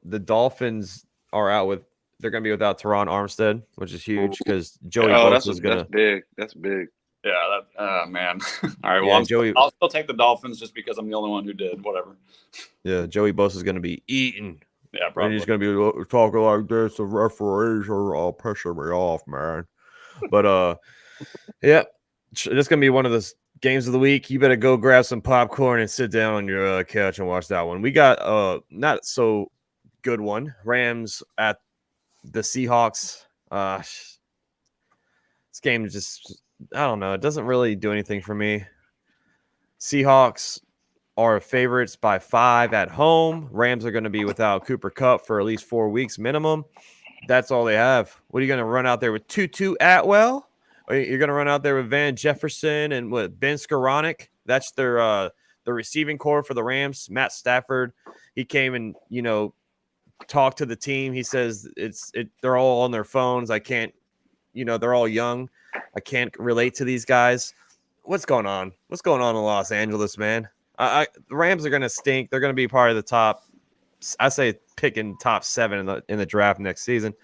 The Dolphins are out with – they're going to be without Teron Armstead, which is huge because Joey Bosa is going to – that's big. That's big. Yeah, man. All right, well, I'll still take the Dolphins just because I'm the only one who did. Whatever. Yeah, Joey Bosa is going to be eating. Yeah, probably. And he's going to be talking like this. The referees are all pushing me off, man. But, yeah, this is going to be one of the games of the week. You better go grab some popcorn and sit down on your couch and watch that one. We got not so good one. Rams at the Seahawks. This game is just, I don't know. It doesn't really do anything for me. Seahawks are favorites by 5 at home. Rams are going to be without Cooper Kupp for at least 4 weeks minimum. That's all they have. What are you going to run out there with Tutu Atwell? Or you're going to run out there with Van Jefferson and Ben Skoranek? That's their the receiving core for the Rams. Matt Stafford, he came and talked to the team. He says they're all on their phones. I can't, they're all young. I can't relate to these guys. What's going on? What's going on in Los Angeles, man? The Rams are going to stink. They're going to be part of the top. I say picking top 7 in the draft next season.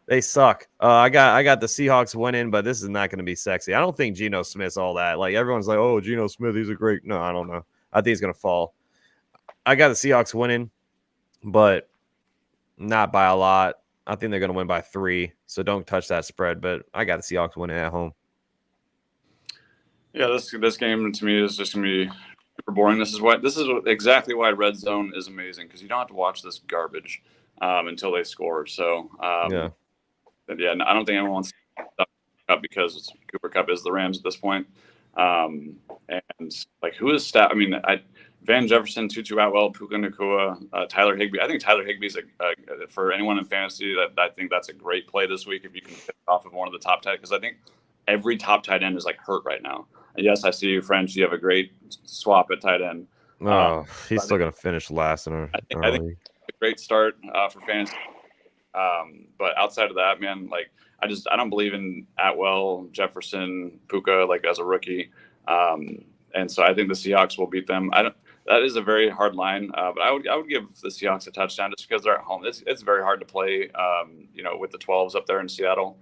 They suck. I got the Seahawks winning, but this is not going to be sexy. I don't think Geno Smith's all that. Like everyone's like, oh, Geno Smith, he's a great. No, I don't know. I think he's going to fall. I got the Seahawks winning, but not by a lot. I think they're going to win by 3. So don't touch that spread. But I got the Seahawks winning at home. Yeah, this game to me is just going to be super boring. This is exactly why Red Zone is amazing because you don't have to watch this garbage until they score. So yeah, I don't think anyone wants to up because Cooper Kupp is the Rams at this point. And like who is staff? I mean, Van Jefferson, Tutu Atwell, Puka Nacua, Tyler Higbee. I think Tyler Higbee's for anyone in fantasy I think that's a great play this week if you can pick off of one of the top tight because I think every top tight end is like hurt right now. Yes, I see you, French. You have a great swap at tight end. He's still going to finish last in I think it's a great start for fantasy. But outside of that, man, like I don't believe in Atwell, Jefferson, Puka like as a rookie. And so I think the Seahawks will beat them. That is a very hard line, but I would give the Seahawks a touchdown just because they're at home. It's very hard to play, with the 12s up there in Seattle.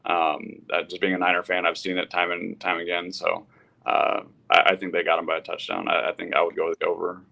Just being a Niner fan, I've seen it time and time again. So I think they got them by a touchdown. I think I would go with the over.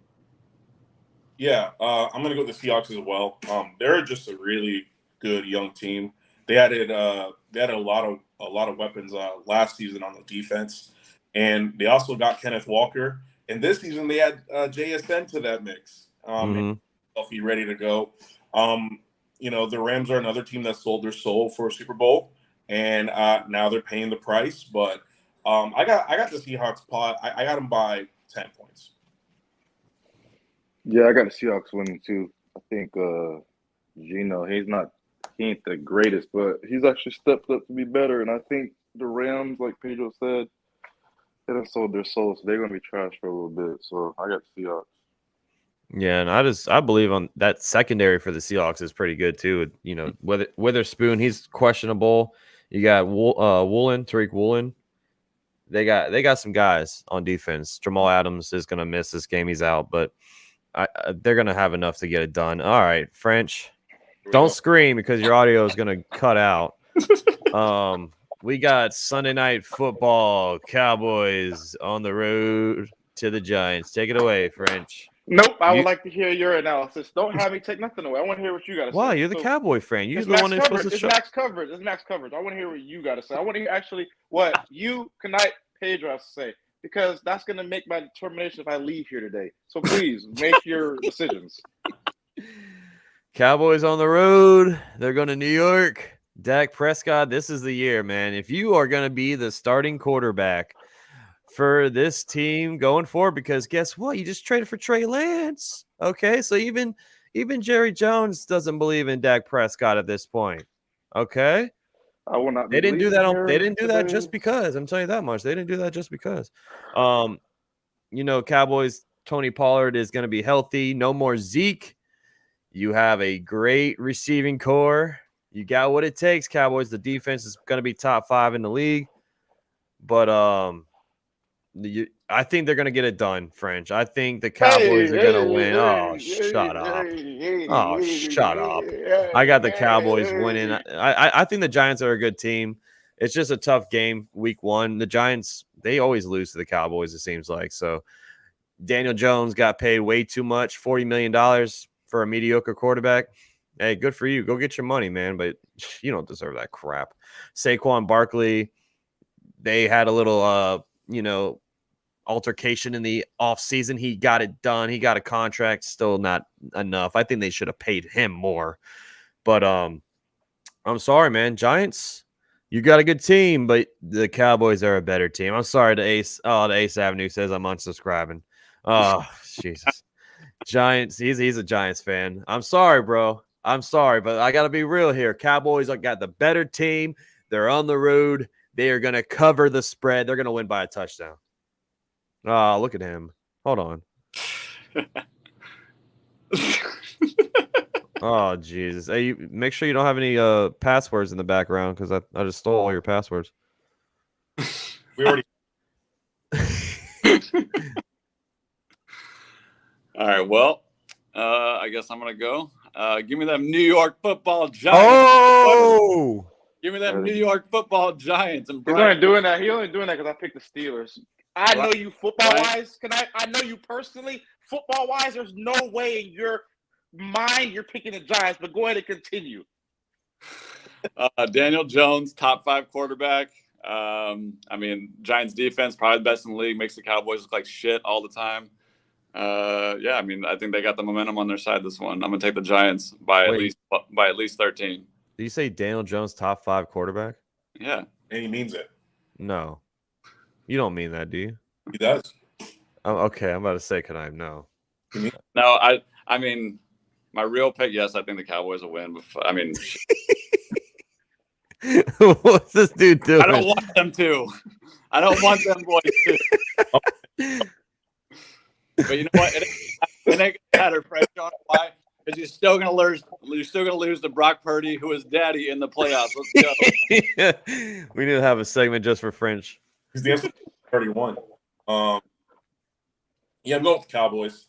Yeah, I'm going to go with the Seahawks as well. They're just a really good young team. They added a lot of weapons last season on the defense, and they also got Kenneth Walker. And this season they add JSN to that mix. Healthy, ready to go. The Rams are another team that sold their soul for a Super Bowl, and now they're paying the price. But I got the Seahawks pot. I got them by 10 points. Yeah, I got the Seahawks winning too. I think Geno, he ain't the greatest, but he's actually stepped up to be better. And I think the Rams, like Pedro said, they done sold their soul, so they're gonna be trash for a little bit. So I got the Seahawks. Yeah, and I believe on that secondary for the Seahawks is pretty good too. Witherspoon, he's questionable. You got Tariq Woolen. They got some guys on defense. Jamal Adams is gonna miss this game; he's out. But they're gonna have enough to get it done. All right, French. Don't scream because your audio is gonna cut out. We got Sunday Night Football, Cowboys on the road to the Giants. Take it away, French. Nope, I would like to hear your analysis. Don't have me take nothing away. I want to hear what you got to say. Why? You're the Cowboy fan. You're the one that's supposed to show. It's max coverage. It's max coverage. I want to hear what you got to say. I want to hear actually what you, Knight, Pedro have to say, because that's going to make my determination if I leave here today. So please make your decisions. Cowboys on the road. They're going to New York. Dak Prescott, this is the year, man. If you are going to be the starting quarterback for this team going forward, because guess what? You just traded for Trey Lance. Okay, so even Jerry Jones doesn't believe in Dak Prescott at this point. Okay, I will not. They didn't do that. They didn't do that just because. I'm telling you that much. They didn't do that just because. Cowboys. Tony Pollard is going to be healthy. No more Zeke. You have a great receiving core. You got what it takes, Cowboys. The defense is going to be top 5 in the league, but I think they're going to get it done, French. I think the Cowboys are going to win. Oh, shut up. Oh, shut up. I got the Cowboys winning. I think the Giants are a good team. It's just a tough game week 1. The Giants, they always lose to the Cowboys, it seems like. So Daniel Jones got paid way too much, $40 million for a mediocre quarterback. Hey, good for you. Go get your money, man, but you don't deserve that crap. Saquon Barkley, they had a little altercation in the offseason. He got it done. He got a contract, still not enough. I think they should have paid him more. But I'm sorry, man. Giants, you got a good team, but the Cowboys are a better team. I'm sorry, the Ace Avenue says I'm unsubscribing. Oh, Jesus. Giants, he's a Giants fan. I'm sorry, bro. I'm sorry, but I got to be real here. Cowboys got the better team. They're on the road. They are going to cover the spread. They're going to win by a touchdown. Oh, look at him. Hold on. Oh, Jesus. Hey, make sure you don't have any passwords in the background because I just stole all your passwords. We already. All right, well, I guess I'm going to go. Give me them New York Football Giants. Oh! Give me them New York Football Giants. And he's only doing that. He's only doing that because I picked the Steelers. I know you football-wise. I know you personally. Football-wise, there's no way in your mind you're picking the Giants, but go ahead and continue. Daniel Jones, top 5 quarterback. Giants defense, probably the best in the league, makes the Cowboys look like shit all the time. I think they got the momentum on their side this one. I'm gonna take the Giants by at least 13. Did you say Daniel Jones top 5 quarterback? Yeah, and he means it. No, you don't mean that, do you? He does. Oh, okay, I'm about to say, can I? No. No, I mean, my real pick. Yes, I think the Cowboys will win. What's this dude doing? I don't want them to. I don't want them boys to. But you know what? It ain't gonna matter, Fred. You know why? Because you're still gonna lose to Brock Purdy, who is daddy in the playoffs. Let's go. Yeah. We need to have a segment just for French. He's the answer 31. I'm going with the Cowboys.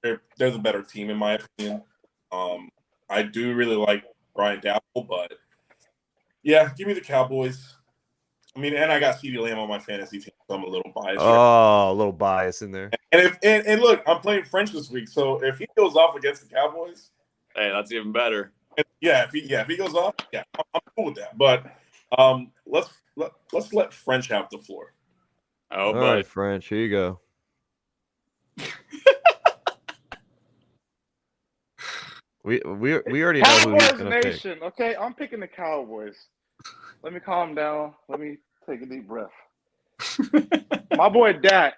They're the better team in my opinion. I do really like Brian Dabble, but yeah, give me the Cowboys. I mean, and I got CeeDee Lamb on my fantasy team, so I'm a little biased. Oh, a little bias in there. And look, I'm playing French this week, so if he goes off against the Cowboys, hey, that's even better. If he goes off, yeah, I'm cool with that. But let's let French have the floor. Oh, all right, French, here you go. we already know who he's gonna Nation. pick. Okay, I'm picking the Cowboys. Let me calm down. Let me take a deep breath. My boy Dak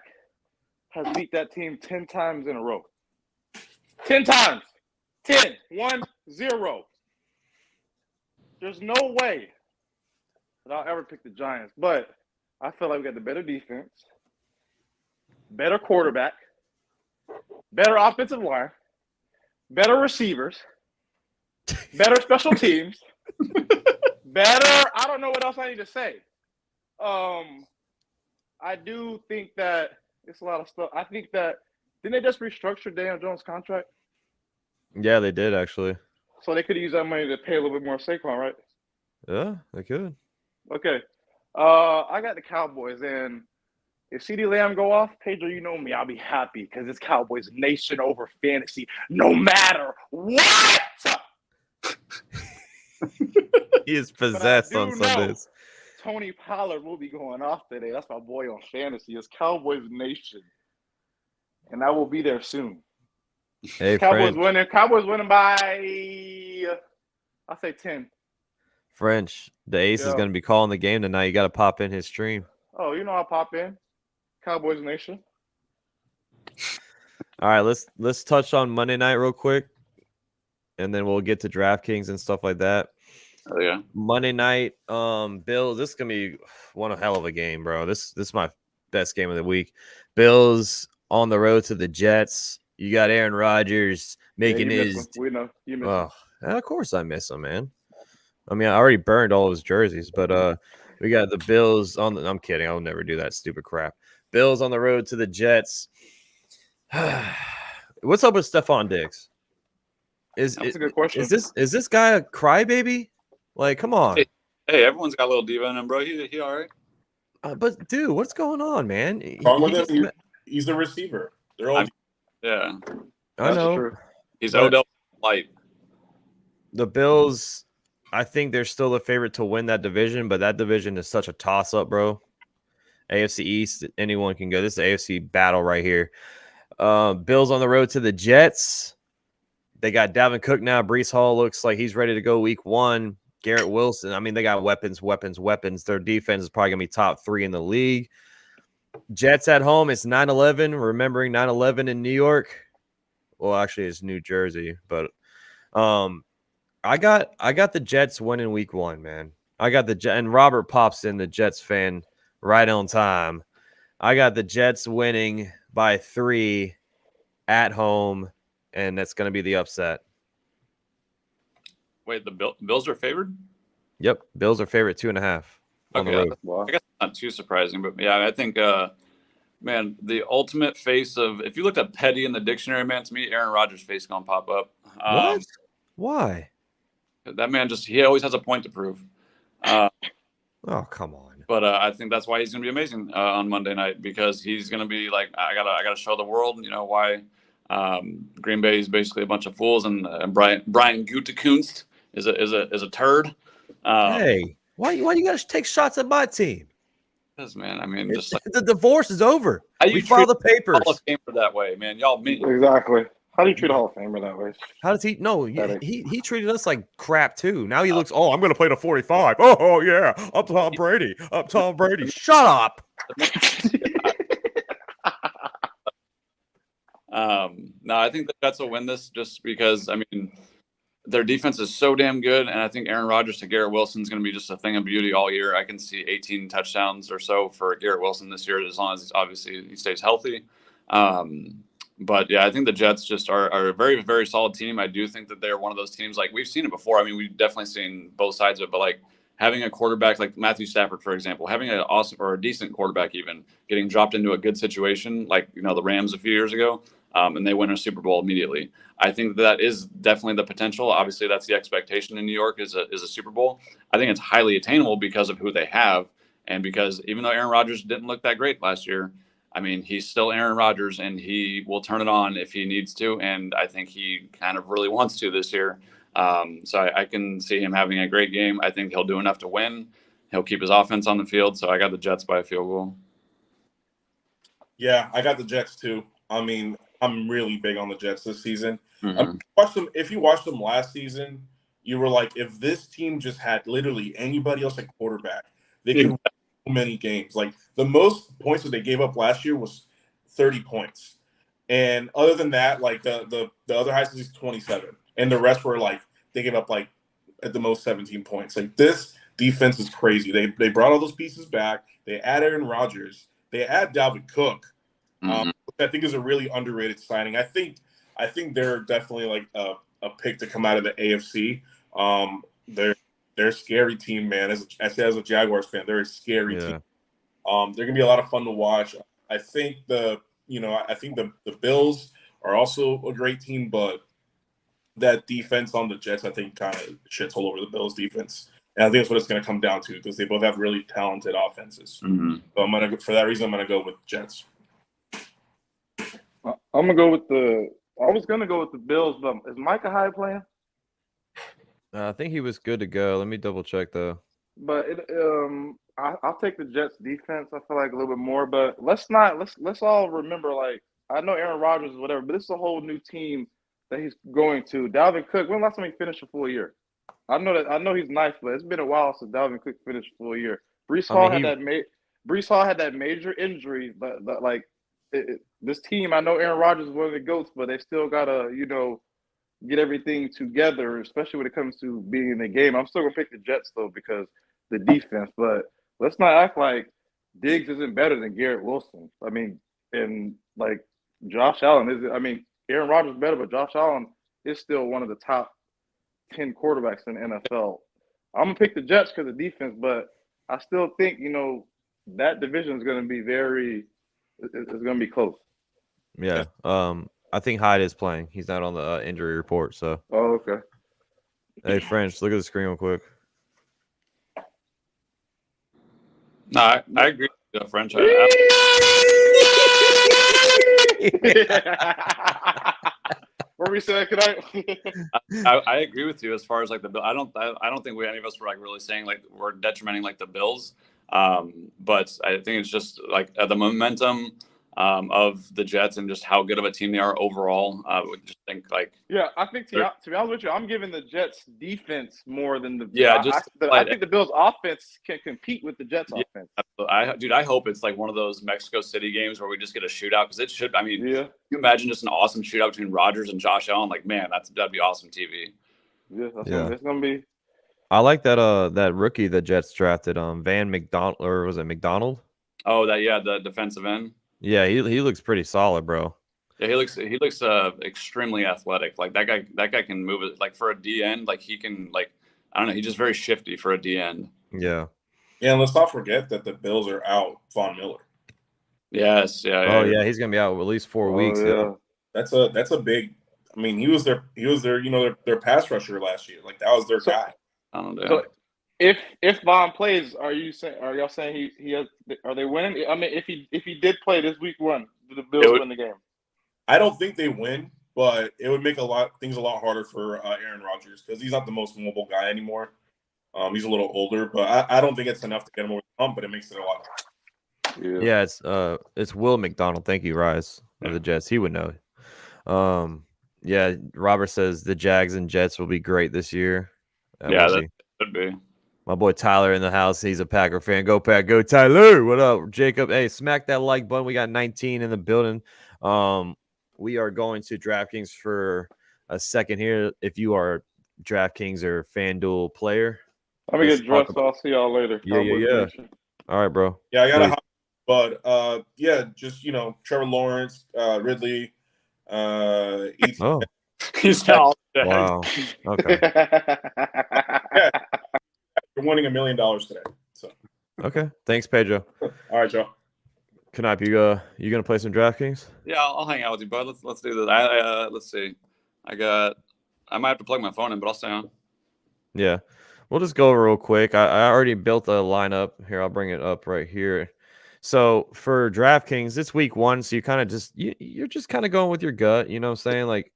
has beat that team 10 times in a row. 10 times. 10. 1-0. There's no way that I'll ever pick the Giants. But I feel like we got the better defense, better quarterback, better offensive line, better receivers, better special teams. Better. I don't know what else I need to say. I do think that it's a lot of stuff. I think that Didn't they just restructure Daniel Jones' contract? Yeah, they did actually. So they could use that money to pay a little bit more Saquon, right? Yeah, they could. Okay. I got the Cowboys, and if CeeDee Lamb go off, Pedro, you know me, I'll be happy because it's Cowboys Nation over fantasy, no matter what. He is But I possessed do on know Sundays. Tony Pollard will be going off today. That's my boy on fantasy. It's Cowboys Nation, and I will be there soon. Hey, Cowboys French. winning. Cowboys winning by, I'll say 10. French. The Ace is Yeah. going to be calling the game tonight. You got to pop in his stream. Oh, you know I'll pop in. Cowboys Nation. All right, let's touch on Monday night real quick, and then we'll get to DraftKings and stuff like that. Oh yeah. Monday night, Bills. This is gonna be one hell of a game, bro. This is my best game of the week. Bills on the road to the Jets. You got Aaron Rodgers making his. We know you miss Oh, of course I miss him, man. I mean, I already burned all his jerseys, but we got the Bills on the. I'm kidding. I'll never do that stupid crap. Bills on the road to the Jets. What's up with Stephon Diggs? That's a good question. Is this guy a crybaby? Like, come on. Hey, everyone's got a little diva in him, bro. He all right. But dude, what's going on, man? Wrong with him? He's the receiver. They're all. Yeah, I know. True. he's Odell light. The Bills, I think they're still the favorite to win that division, but that division is such a toss-up, bro. AFC East, anyone can go. This is the AFC battle right here. Bills on the road to the Jets. They got Dalvin Cook now. Breece Hall looks like he's ready to go week 1. Garrett Wilson. I mean, they got weapons. Their defense is probably going to be top 3 in the league. Jets at home. It's 9/11. Remembering 9/11 in New York. Well, actually, it's New Jersey. But I got the Jets winning week 1, man. I got the and Robert pops in, the Jets fan, right on time. I got the Jets winning by 3 at home, and that's going to be the upset. Wait, the Bills are favored? Yep, Bills are favorite 2.5 on the road. I guess not too surprising, but yeah, I think, man, the ultimate face of, if you looked at petty in the dictionary, man, to me, Aaron Rodgers' face gonna pop up. What? Why? That man he always has a point to prove. Oh, come on. But I think that's why he's gonna be amazing on Monday night, because he's gonna be like, I gotta show the world, why Green Bay is basically a bunch of fools, and Brian Gutekunst is a turd. Hey, why you guys take shots at my team? Because, man, I mean, just like, the divorce is over. you We filed the papers. Hall of Famer that way, man. Y'all mean Exactly. How do you treat a Hall of Famer that way? How does he? No, he treated us like crap too. Now he looks. Oh, I'm going to play the 45. Oh yeah, I'm Tom Brady. Shut up. No, I think the Jets will win this just because, I mean, their defense is so damn good, and I think Aaron Rodgers to Garrett Wilson is going to be just a thing of beauty all year. I can see 18 touchdowns or so for Garrett Wilson this year, as long as obviously he stays healthy. But yeah, I think the Jets just are a very, very solid team. I do think that they're one of those teams, like, we've seen it before. I mean, we've definitely seen both sides of it, but like having a quarterback like Matthew Stafford, for example, having an awesome or a decent quarterback, even getting dropped into a good situation, like, the Rams a few years ago, and they win a Super Bowl immediately. I think that is definitely the potential. Obviously, that's the expectation in New York is a Super Bowl. I think it's highly attainable because of who they have, and because even though Aaron Rodgers didn't look that great last year, I mean, he's still Aaron Rodgers, and he will turn it on if he needs to, and I think he kind of really wants to this year. So I can see him having a great game. I think he'll do enough to win. He'll keep his offense on the field, so I got the Jets by a field goal. Yeah, I got the Jets too. I mean, I'm really big on the Jets this season. Mm-hmm. I mean, if you watched them last season, you were like, if this team just had literally anybody else at quarterback, they could win so many games. Like, the most points that they gave up last year was 30 points. And other than that, like, the other high school is 27. And the rest were, like, they gave up, like, at the most 17 points. Like, this defense is crazy. They brought all those pieces back. They add Aaron Rodgers. They add Dalvin Cook. I think is a really underrated signing. I think they're definitely like a pick to come out of the AFC. They're a scary team, man. As a Jaguars fan, they're a scary team. They're gonna be a lot of fun to watch. I think the I think the Bills are also a great team, but that defense on the Jets, I think, kind of shits all over the Bills defense. And I think that's what it's going to come down to because they both have really talented offenses. Mm-hmm. So for that reason, I'm going to go with Jets. I'm going to go with I was going to go with the Bills, but is Micah Hyde playing? I think he was good to go. Let me double check though. But I'll take the Jets defense. I feel like a little bit more, but let's all remember, like, I know Aaron Rodgers is whatever, but this is a whole new team that he's going to. Dalvin Cook, when last time he finished a full year? I know he's nice, but it's been a while since Dalvin Cook finished a full year. Brees Hall had that major injury, but like this team, I know Aaron Rodgers is one of the GOATs, but they still gotta, get everything together, especially when it comes to being in the game. I'm still gonna pick the Jets though because the defense, but let's not act like Diggs isn't better than Garrett Wilson. I mean, and like Josh Allen Aaron Rodgers is better, but Josh Allen is still one of the top 10 quarterbacks in the NFL. I'm gonna pick the Jets because of defense, but I still think that division is gonna be it's gonna be close. Yeah. I think Hyde is playing. He's not on the injury report. So. Oh, okay. Hey, French, look at the screen real quick. No, I agree with you, French. What were we saying? I agree with you as far as like the Bill. I don't think any of us were like really saying like we're detrimenting like the Bills. But I think it's just like the momentum of the Jets and just how good of a team they are overall. I would just think like I think to be honest with you, I'm giving the Jets defense more than the I think the Bills offense can compete with the Jets offense. I hope it's like one of those Mexico City games where we just get a shootout because it should. I mean, can you imagine just an awesome shootout between Rodgers and Josh Allen? Like, man, that'd be awesome TV. It's gonna be. I like that rookie the Jets drafted, Van McDonald, or was it McDonald? Oh, the defensive end. Yeah, he looks pretty solid, bro. Yeah, he looks extremely athletic. Like that guy can move it. Like for a D end, like he can I don't know. He's just very shifty for a D end. Yeah. Yeah, and let's not forget that the Bills are out Von Miller. Yes. Yeah. Oh yeah, he's gonna be out at least 4 weeks. Yeah. That's a big. I mean, he was their their pass rusher last year. Like that was their guy. I don't know. So if Von plays, are y'all saying he has? Are they winning? I mean, if he did play this week 1, do the Bills win the game? I don't think they win, but it would make things a lot harder for Aaron Rodgers because he's not the most mobile guy anymore. He's a little older, but I don't think it's enough to get him over the hump. But it makes it a lot harder. Yeah, it's Will McDonald. Thank you, Rise of the Jets. He would know. Yeah, Robert says the Jags and Jets will be great this year. That could be. My boy Tyler in the house. He's a Packer fan. Go Pack. Go Tyler. What up, Jacob? Hey, smack that like button. We got 19 in the building. We are going to DraftKings for a second here. If you are DraftKings or FanDuel player, I'm gonna get dressed. I'll see y'all later. Yeah. All right, bro. Yeah, I got but just Trevor Lawrence, Ridley, Oh, he's all wow. Okay. Yeah. You're winning $1 million today. So okay. Thanks, Pedro. All right, Joe. Knipe, you gonna play some DraftKings? Yeah, I'll hang out with you, bud. Let's do this. Let's see. I might have to plug my phone in, but I'll stay on. Yeah. We'll just go real quick. I already built a lineup here. I'll bring it up right here. So for DraftKings, it's week 1, so you kind of you're just kind of going with your gut. You know what I'm saying? Like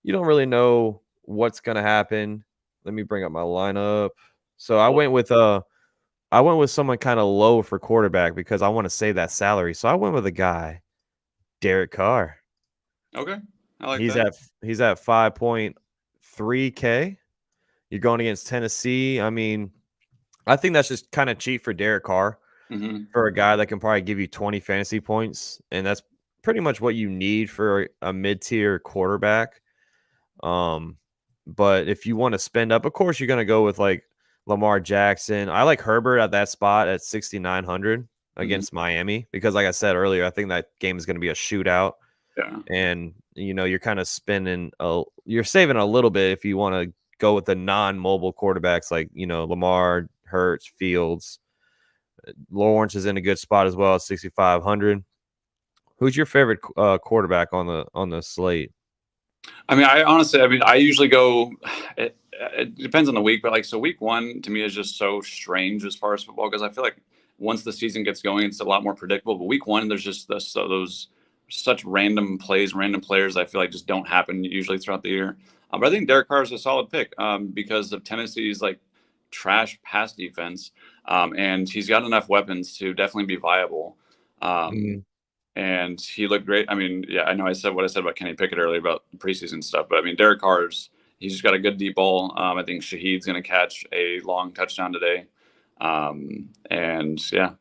you don't really know what's gonna happen. Let me bring up my lineup. So I went with someone kind of low for quarterback because I want to save that salary. So I went with a guy, Derek Carr. Okay. I like he's that. He's at 5.3K. You're going against Tennessee. I mean, I think that's just kind of cheap for Derek Carr for a guy that can probably give you 20 fantasy points. And that's pretty much what you need for a mid-tier quarterback. But if you want to spend up, of course, you're going to go with like Lamar Jackson. I like Herbert at that spot at 6,900 against Miami because, like I said earlier, I think that game is going to be a shootout. Yeah. And, you're kind of you're saving a little bit if you want to go with the non-mobile quarterbacks like, Lamar, Hurts, Fields. Lawrence is in a good spot as well at 6,500. Who's your favorite quarterback on the slate? I mean, I usually go. It depends on the week, but like, so week 1 to me is just so strange as far as football, because I feel like once the season gets going, it's a lot more predictable. But week 1, there's just those such random plays, random players I feel like just don't happen usually throughout the year. But I think Derek Carr is a solid pick because of Tennessee's like trash pass defense, and he's got enough weapons to definitely be viable. And he looked great. I mean, yeah, I know I said what I said about Kenny Pickett earlier about preseason stuff, but I mean, Derek Carr's, he's just got a good deep ball. I think Shaheed's going to catch a long touchdown today. And yeah,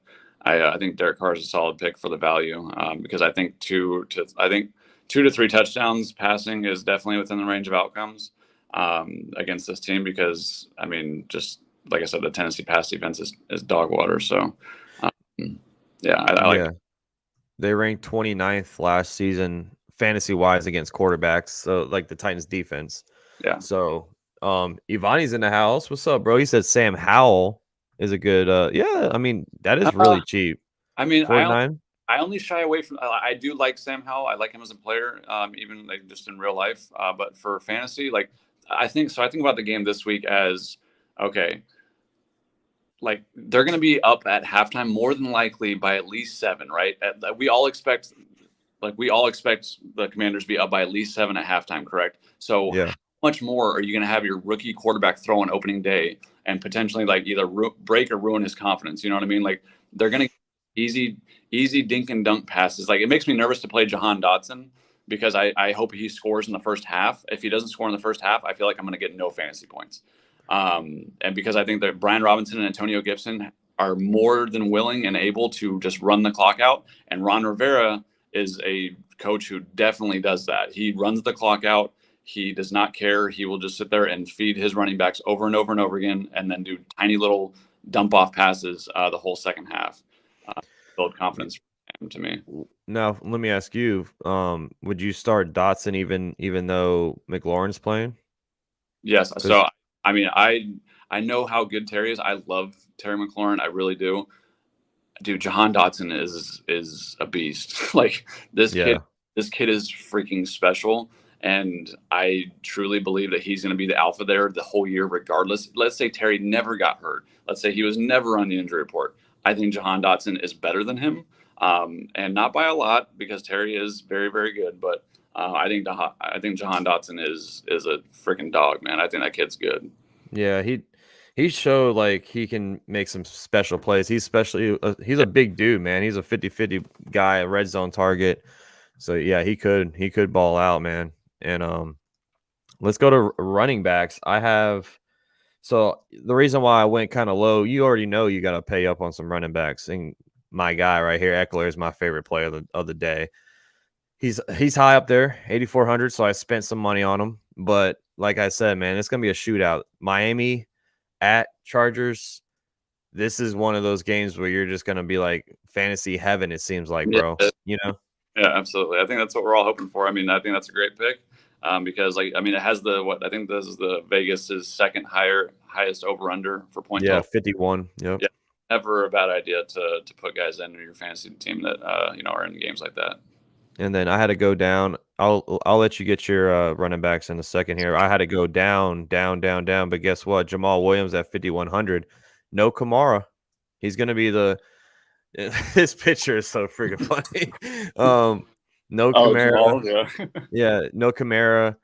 I think Derek Carr is a solid pick for the value because I think 2 to 3 touchdowns passing is definitely within the range of outcomes against this team, because I mean, just like I said, the Tennessee pass defense is dog water. So yeah, I like. They ranked 29th last season fantasy-wise against quarterbacks, so like the Titans defense. Yeah. So Ivani's in the house. What's up, bro? He said Sam Howell is a good yeah, I mean, that is really cheap. I mean, 49? I only shy away from I do like Sam Howell. I like him as a player, even like just in real life. But for fantasy, like I think about the game this week as okay. Like they're going to be up at halftime more than likely by at least 7, right? We all expect the Commanders to be up by at least 7 at halftime, correct? So how much more are you going to have your rookie quarterback throw on opening day and potentially like either break or ruin his confidence? You know what I mean? Like they're going to easy dink and dunk passes. Like it makes me nervous to play Jahan Dotson because I hope he scores in the first half. If he doesn't score in the first half, I feel like I'm going to get no fantasy points. And because I think that Brian Robinson and Antonio Gibson are more than willing and able to just run the clock out. And Ron Rivera is a coach who definitely does that. He runs the clock out. He does not care. He will just sit there and feed his running backs over and over and over again, and then do tiny little dump off passes the whole second half. Build confidence to me. Now, let me ask you, would you start Dotson even though McLaurin's playing? Yes. So I mean, I know how good Terry is. I love Terry McLaurin. I really do. Dude, Jahan Dotson is a beast. Like this kid is freaking special. And I truly believe that he's going to be the alpha there the whole year, regardless. Let's say Terry never got hurt. Let's say he was never on the injury report. I think Jahan Dotson is better than him. And not by a lot because Terry is very, very good. But I think Jahan Dotson is a freaking dog, man. I think that kid's good. Yeah, he showed like he can make some special plays. He's a big dude, man. He's a 50-50 guy, a red zone target. So yeah, he could ball out, man. And let's go to running backs. So the reason why I went kind of low, you already know you got to pay up on some running backs. And my guy right here, Eckler, is my favorite player of the day. He's high up there, 8,400. So I spent some money on him. But like I said, man, it's gonna be a shootout. Miami at Chargers. This is one of those games where you're just gonna be like fantasy heaven. It seems like, bro. You know. Yeah, absolutely. I think that's what we're all hoping for. I mean, I think that's a great pick because, like, I mean, it has I think this is the Vegas's second highest over under for points. Yeah, 51. Yep. Yeah, never a bad idea to put guys in your fantasy team that are in games like that. And then I had to go down. I'll let you get your running backs in a second here. I had to go down. But guess what? Jamal Williams at 5,100. No Kamara. He's gonna be his picture is so freaking funny. No Kamara. Jamal, yeah, no Kamara.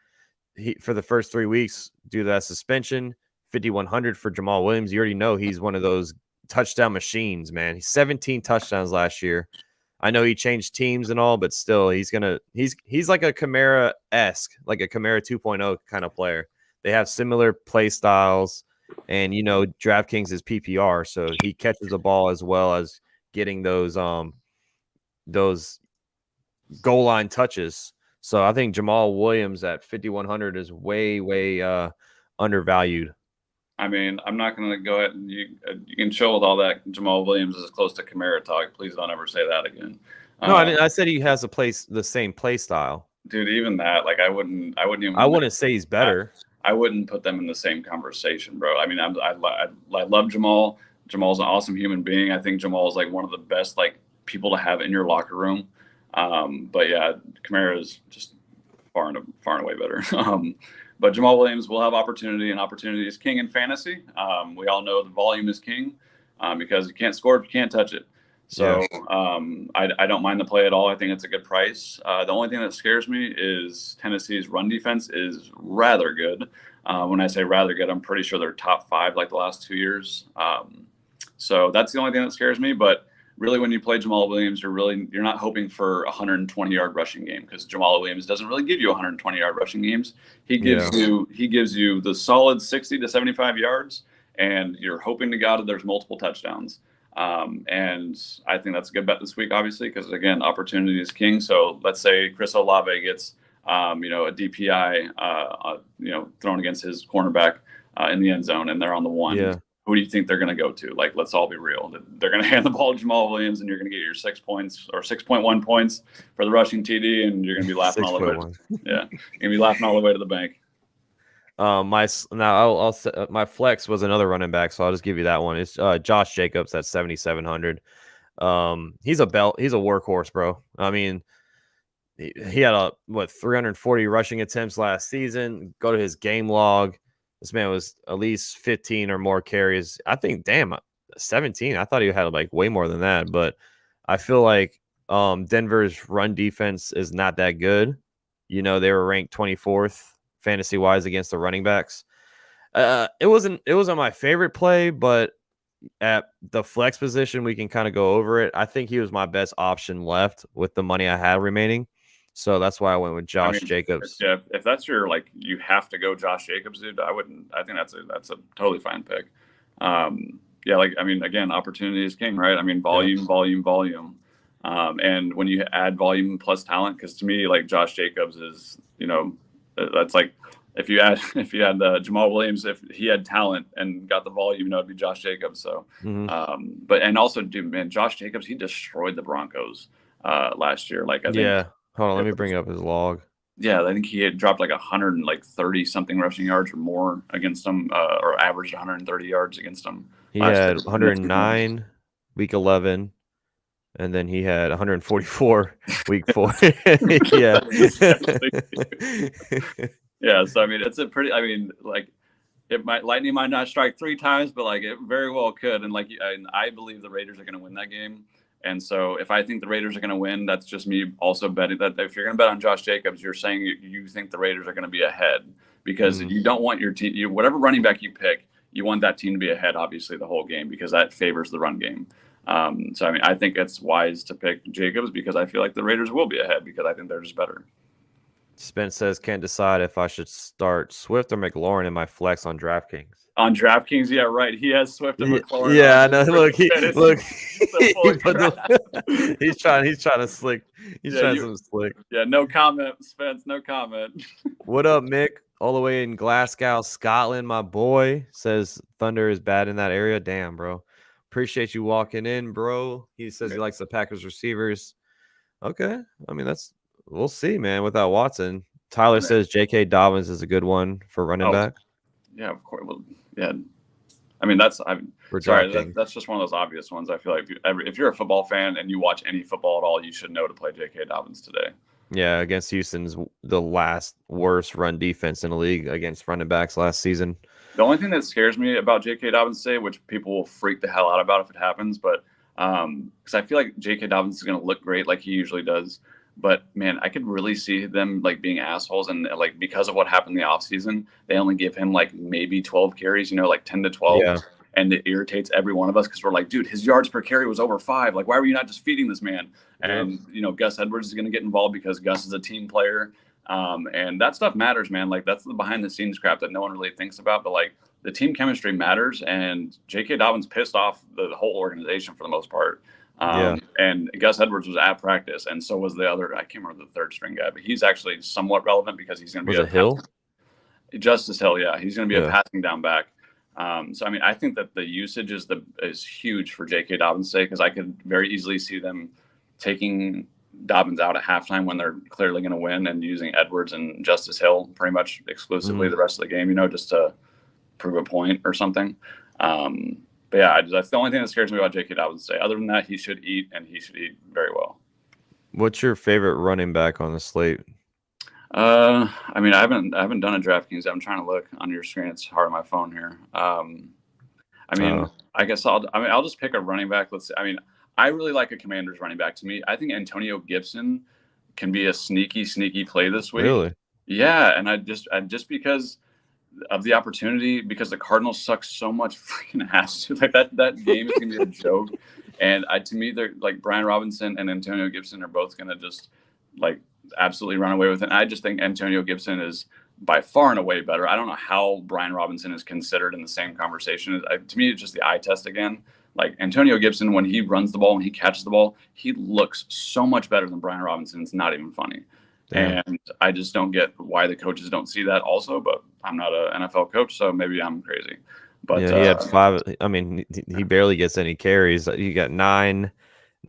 For the first 3 weeks due to that suspension. 5,100 for Jamal Williams. You already know he's one of those touchdown machines, man. He's 17 touchdowns last year. I know he changed teams and all, but still, he's like a Kamara-esque, like a Kamara 2.0 kind of player. They have similar play styles, and Draftkings is PPR, so he catches the ball as well as getting those goal line touches. So I think Jamal Williams at 5,100 is way undervalued. I mean, I'm not going to go ahead and you can chill with all that. Jamal Williams is close to Kamara talk. Please don't ever say that again. No, I said he has the same play style. Dude, even that, like, I wouldn't say he's better. I wouldn't put them in the same conversation, bro. I mean, I love Jamal. Jamal's an awesome human being. I think Jamal is like one of the best like people to have in your locker room. But yeah, Kamara is just far and away better. But Jamal Williams will have opportunity, and opportunity is king in fantasy. We all know the volume is king because you can't score if you can't touch it. So I don't mind the play at all. I think it's a good price. The only thing that scares me is Tennessee's run defense is rather good. When I say rather good, I'm pretty sure they're top 5 like the last 2 years. So that's the only thing that scares me. But really, when you play Jamal Williams, you're not hoping for a 120-yard rushing game, because Jamal Williams doesn't really give you 120-yard rushing games. He gives you the solid 60 to 75 yards, and you're hoping to God that there's multiple touchdowns. And I think that's a good bet this week, obviously, because again, opportunity is king. So let's say Chris Olave gets a DPI thrown against his cornerback in the end zone, and they're on the 1. Yeah. Who do you think they're going to go to? Like, let's all be real. They're going to hand the ball to Jamal Williams, and you're going to get your 6 points or 6.1 points for the rushing TD, and you're going to be laughing all the way. You're going to be laughing all the way to the bank. My flex was another running back, so I'll just give you that one. It's Josh Jacobs at 7,700. He's a workhorse, bro. I mean, he had 340 rushing attempts last season. Go to his game log. This man was at least 15 or more carries. I think, 17. I thought he had like way more than that, but I feel like Denver's run defense is not that good. They were ranked 24th fantasy wise against the running backs. It wasn't my favorite play, but at the flex position, we can kind of go over it. I think he was my best option left with the money I had remaining. So that's why I went with Josh Jacobs. Yeah, if that's your you have to go Josh Jacobs, dude. I wouldn't. I think that's a totally fine pick. Again, opportunity is king, right? I mean, volume. And when you add volume plus talent, because to me, like Josh Jacobs is, that's like if you had Jamal Williams, if he had talent and got the volume, it'd be Josh Jacobs. So, and also, dude, man, Josh Jacobs, he destroyed the Broncos last year. Like, I think. Hold on, let me bring up his log. Yeah, I think he had dropped like 130 something rushing yards or more against them, or averaged 130 yards against them. He had 109 week 11, and then he had 144 week 4. Yeah. Yeah, so I mean, it's a pretty. I mean, like, lightning might not strike 3 times, but like it very well could. And I believe the Raiders are going to win that game. And so if I think the Raiders are going to win, that's just me also betting that if you're going to bet on Josh Jacobs, you're saying you think the Raiders are going to be ahead, because you don't want your team, whatever running back you pick, you want that team to be ahead, obviously, the whole game, because that favors the run game. So, I mean, I think it's wise to pick Jacobs because I feel like the Raiders will be ahead because I think they're just better. Spence says, can't decide if I should start Swift or McLaurin in my flex on DraftKings. On DraftKings, yeah, right. He has Swift and McLaurin. Yeah, I know. Look, he's trying to slick. He's trying some slick. Yeah, no comment, Spence. No comment. What up, Mick? All the way in Glasgow, Scotland, my boy. Says Thunder is bad in that area. Damn, bro. Appreciate you walking in, bro. He says he likes the Packers receivers. Okay. I mean, we'll see, man, without Watson. Tyler says J.K. Dobbins is a good one for running back. Yeah, of course. Well, yeah. I mean, that's just one of those obvious ones. I feel like if you're a football fan and you watch any football at all, you should know to play J.K. Dobbins today. Yeah, against Houston's the last worst run defense in the league against running backs last season. The only thing that scares me about J.K. Dobbins today, which people will freak the hell out about if it happens, but because I feel like J.K. Dobbins is going to look great like he usually does. But, man, I could really see them, like, being assholes. And, like, because of what happened in the offseason, they only give him, like, maybe 12 carries, like 10 to 12. Yeah. And it irritates every one of us because we're like, dude, his yards per carry was over 5. Like, why were you not just feeding this man? And, Gus Edwards is going to get involved because Gus is a team player. And that stuff matters, man. Like, that's the behind-the-scenes crap that no one really thinks about. But, like, the team chemistry matters. And J.K. Dobbins pissed off the whole organization for the most part. And Gus Edwards was at practice, and so was the other. I can't remember the third string guy, but he's actually somewhat relevant because he's going to be a Hill. Justice Hill, yeah, he's going to be a passing down back. So I mean, I think that the usage is huge for J.K. Dobbins' sake, because I could very easily see them taking Dobbins out at halftime when they're clearly going to win, and using Edwards and Justice Hill pretty much exclusively the rest of the game, just to prove a point or something. But yeah, that's the only thing that scares me about J.K. Dobbins today. Other than that, he should eat, and he should eat very well. What's your favorite running back on the slate? I mean, I haven't done a DraftKings. I'm trying to look on your screen. It's hard on my phone here. I mean, I guess I'll just pick a running back. I mean, I really like a Commanders running back. To me, I think Antonio Gibson can be a sneaky play this week. Really? Yeah, and I just because of the opportunity, because the Cardinals suck so much freaking ass. Like that game is gonna be a joke. And to me, they're like Brian Robinson and Antonio Gibson are both gonna just like absolutely run away with it. And I just think Antonio Gibson is by far and away better. I don't know how Brian Robinson is considered in the same conversation. To me, it's just the eye test again. Like Antonio Gibson, when he runs the ball, when he catches the ball, he looks so much better than Brian Robinson. It's not even funny. Damn. And I just don't get why the coaches don't see that also, but I'm not an NFL coach, so maybe I'm crazy. But yeah, he had 5. I mean, he barely gets any carries. He got 9,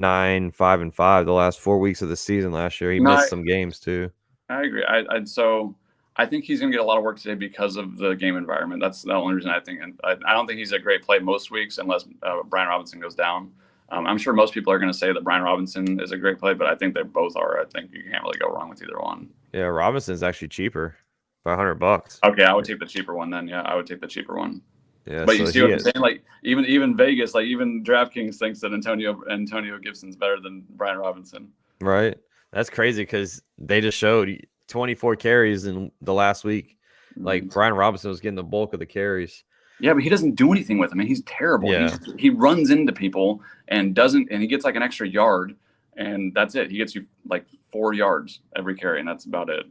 5, and 5 the last 4 weeks of the season last year. He missed some games too. I agree. So I think he's going to get a lot of work today because of the game environment. That's the only reason I think. And I don't think he's a great play most weeks unless Brian Robinson goes down. I'm sure most people are going to say that Brian Robinson is a great play, but I think they both are. I think you can't really go wrong with either one. Yeah, Robinson's actually cheaper by $100. Okay, I would take the cheaper one then. Yeah, I would take the cheaper one. Yeah, but you see what I'm saying? Like even Vegas, like even DraftKings thinks that Antonio Gibson's better than Brian Robinson. Right. That's crazy because they just showed 24 carries in the last week. Like Brian Robinson was getting the bulk of the carries. Yeah, but he doesn't do anything with them. I mean, he's terrible. Yeah. He runs into people and he gets like an extra yard, and that's it. He gets you like 4 yards every carry, and that's about it.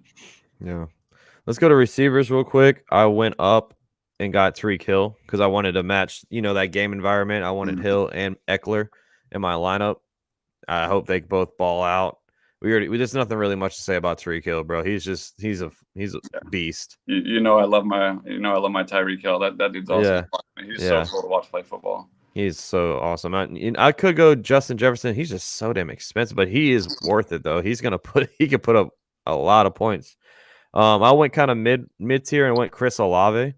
Yeah. Let's go to receivers real quick. I went up and got Tyreek Hill because I wanted to match, that game environment. I wanted Hill and Eckler in my lineup. I hope they both ball out. There's nothing really much to say about Tyreek Hill, bro. He's a beast. I love my Tyreek Hill. That dude's awesome. Yeah. He's so cool to watch play football. He's so awesome. I could go Justin Jefferson. He's just so damn expensive, but he is worth it though. He can put up a lot of points. I went kind of mid tier and went Chris Olave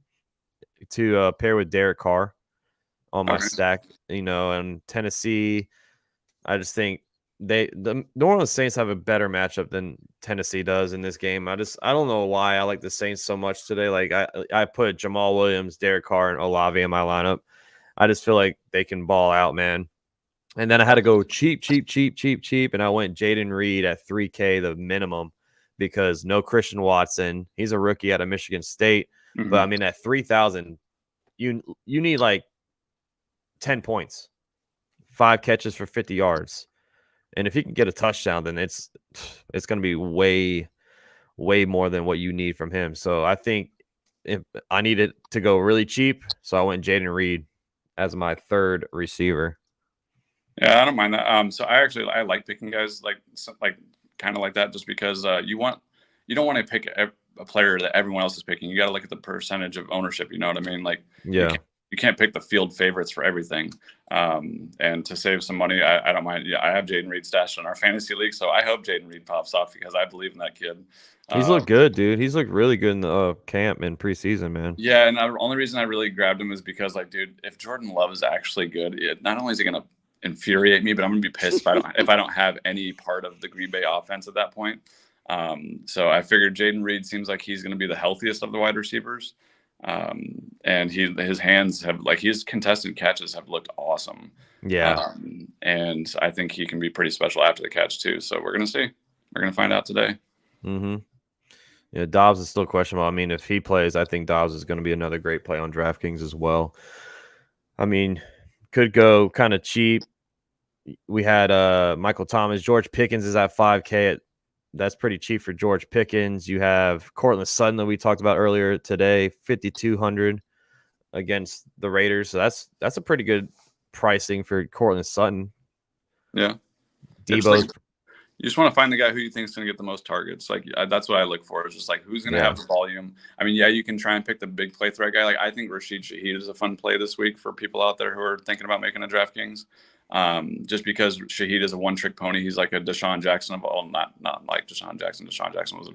to pair with Derek Carr on my stack. And Tennessee, I just think the New Orleans Saints have a better matchup than Tennessee does in this game. I don't know why I like the Saints so much today. Like I put Jamal Williams, Derek Carr, and Olave in my lineup. I just feel like they can ball out, man. And then I had to go cheap, and I went Jaden Reed at $3K, the minimum, because no Christian Watson. He's a rookie out of Michigan State. But I mean, at 3,000, you need like 10 points, 5 catches for 50 yards. And if he can get a touchdown, then it's going to be way more than what you need from him. So I think if I needed to go really cheap, so I went Jaden Reed as my third receiver. Yeah, I don't mind that. So I like picking guys like kind of like that, just because you don't want to pick a player that everyone else is picking. You got to look at the percentage of ownership. You know what I mean? Like, yeah. You can't pick the field favorites for everything. And to save some money, I don't mind. Yeah, I have Jaden Reed stashed in our fantasy league, so I hope Jaden Reed pops off because I believe in that kid. He's looked good, dude. He's looked really good in the camp and preseason, man. Yeah, and the only reason I really grabbed him is because, like, dude, if Jordan Love is actually good, not only is he going to infuriate me, but I'm going to be pissed if I don't have any part of the Green Bay offense at that point. So I figured Jaden Reed seems like he's going to be the healthiest of the wide receivers. And his hands his contested catches have looked awesome. Yeah. And I think he can be pretty special after the catch too. So we're going to see. We're going to find out today. Yeah, Dobbs is still questionable. I mean, if he plays, I think Dobbs is going to be another great play on DraftKings as well. I mean, could go kind of cheap. We had Michael Thomas. George Pickens is at 5K. That's pretty cheap for George Pickens. You have Cortland Sutton that we talked about earlier today, 5,200 against the Raiders. So that's a pretty good pricing for Cortland Sutton. Yeah. Debo's. You just want to find the guy who you think is going to get the most targets. Like that's what I look for. Is just like who's going to have the volume. I mean, yeah, you can try and pick the big play threat guy. Like I think Rashid Shaheed is a fun play this week for people out there who are thinking about making a DraftKings. Just because Shaheed is a one-trick pony. He's like a Deshaun Jackson of all, not like Deshaun Jackson. Deshaun Jackson was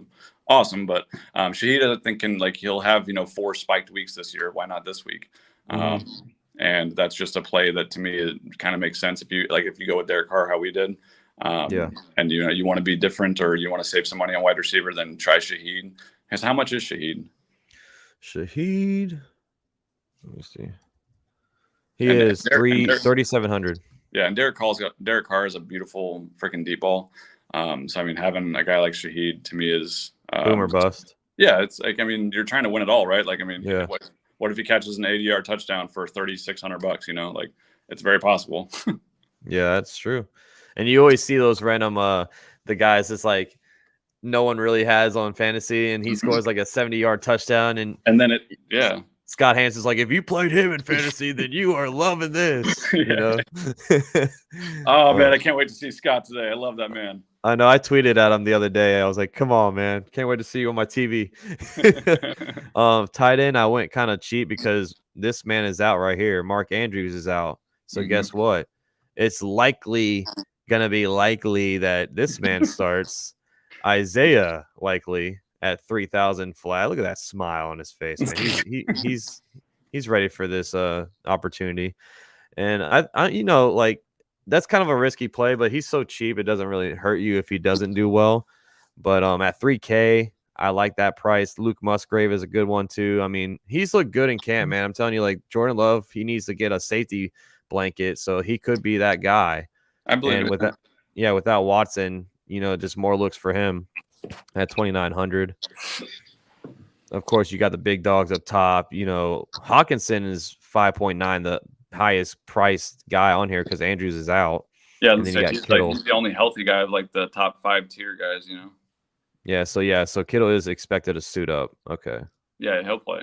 awesome, but Shaheed, I think, he'll have 4 spiked weeks this year. Why not this week? And that's just a play that to me it kind of makes sense if you go with Derek Carr how we did. And you want to be different, or you want to save some money on wide receiver, then try Shaheed. Because how much is Shaheed? Shaheed, let me see. He is 3,700. Yeah, and Derek Carr is a beautiful freaking deep ball. So I mean, having a guy like Shaheed to me is boom or bust. Yeah, it's like, I mean, you're trying to win it all, right? Like, I mean, yeah. What if he catches an 80-yard touchdown for $3,600? You know, like, it's very possible. Yeah, that's true. And you always see those random the guys that's like no one really has on fantasy, and he scores like a 70-yard touchdown, and then Scott Hansen's like, if you played him in fantasy, then you are loving this. You know. Oh man, I can't wait to see Scott today. I love that man. I know. I tweeted at him the other day. I was like, come on, man. Can't wait to see you on my TV. Tight end, I went kind of cheap because this man is out right here. Mark Andrews is out. So guess what? It's likely going to be likely that this man starts. Isaiah likely at 3,000 flat. Look at that smile on his face, man. He's ready for this opportunity. And I you know, like, that's kind of a risky play, but he's so cheap it doesn't really hurt you if he doesn't do well. But at 3K, I like that price. Luke Musgrave is a good one too. I mean, he's looked good in camp, man. I'm telling you, like, Jordan Love, he needs to get a safety blanket, so he could be that guy. I believe and with that, without Watson, you know, just more looks for him at 2,900. Of course, you got the big dogs up top. You know, Hawkinson is 5.9, the highest priced guy on here because Andrews is out. Yeah, and then you got Kittle. He's the only healthy guy of like the top 5 tier guys, you know. Yeah, so Kittle is expected to suit up. Okay. Yeah, he'll play.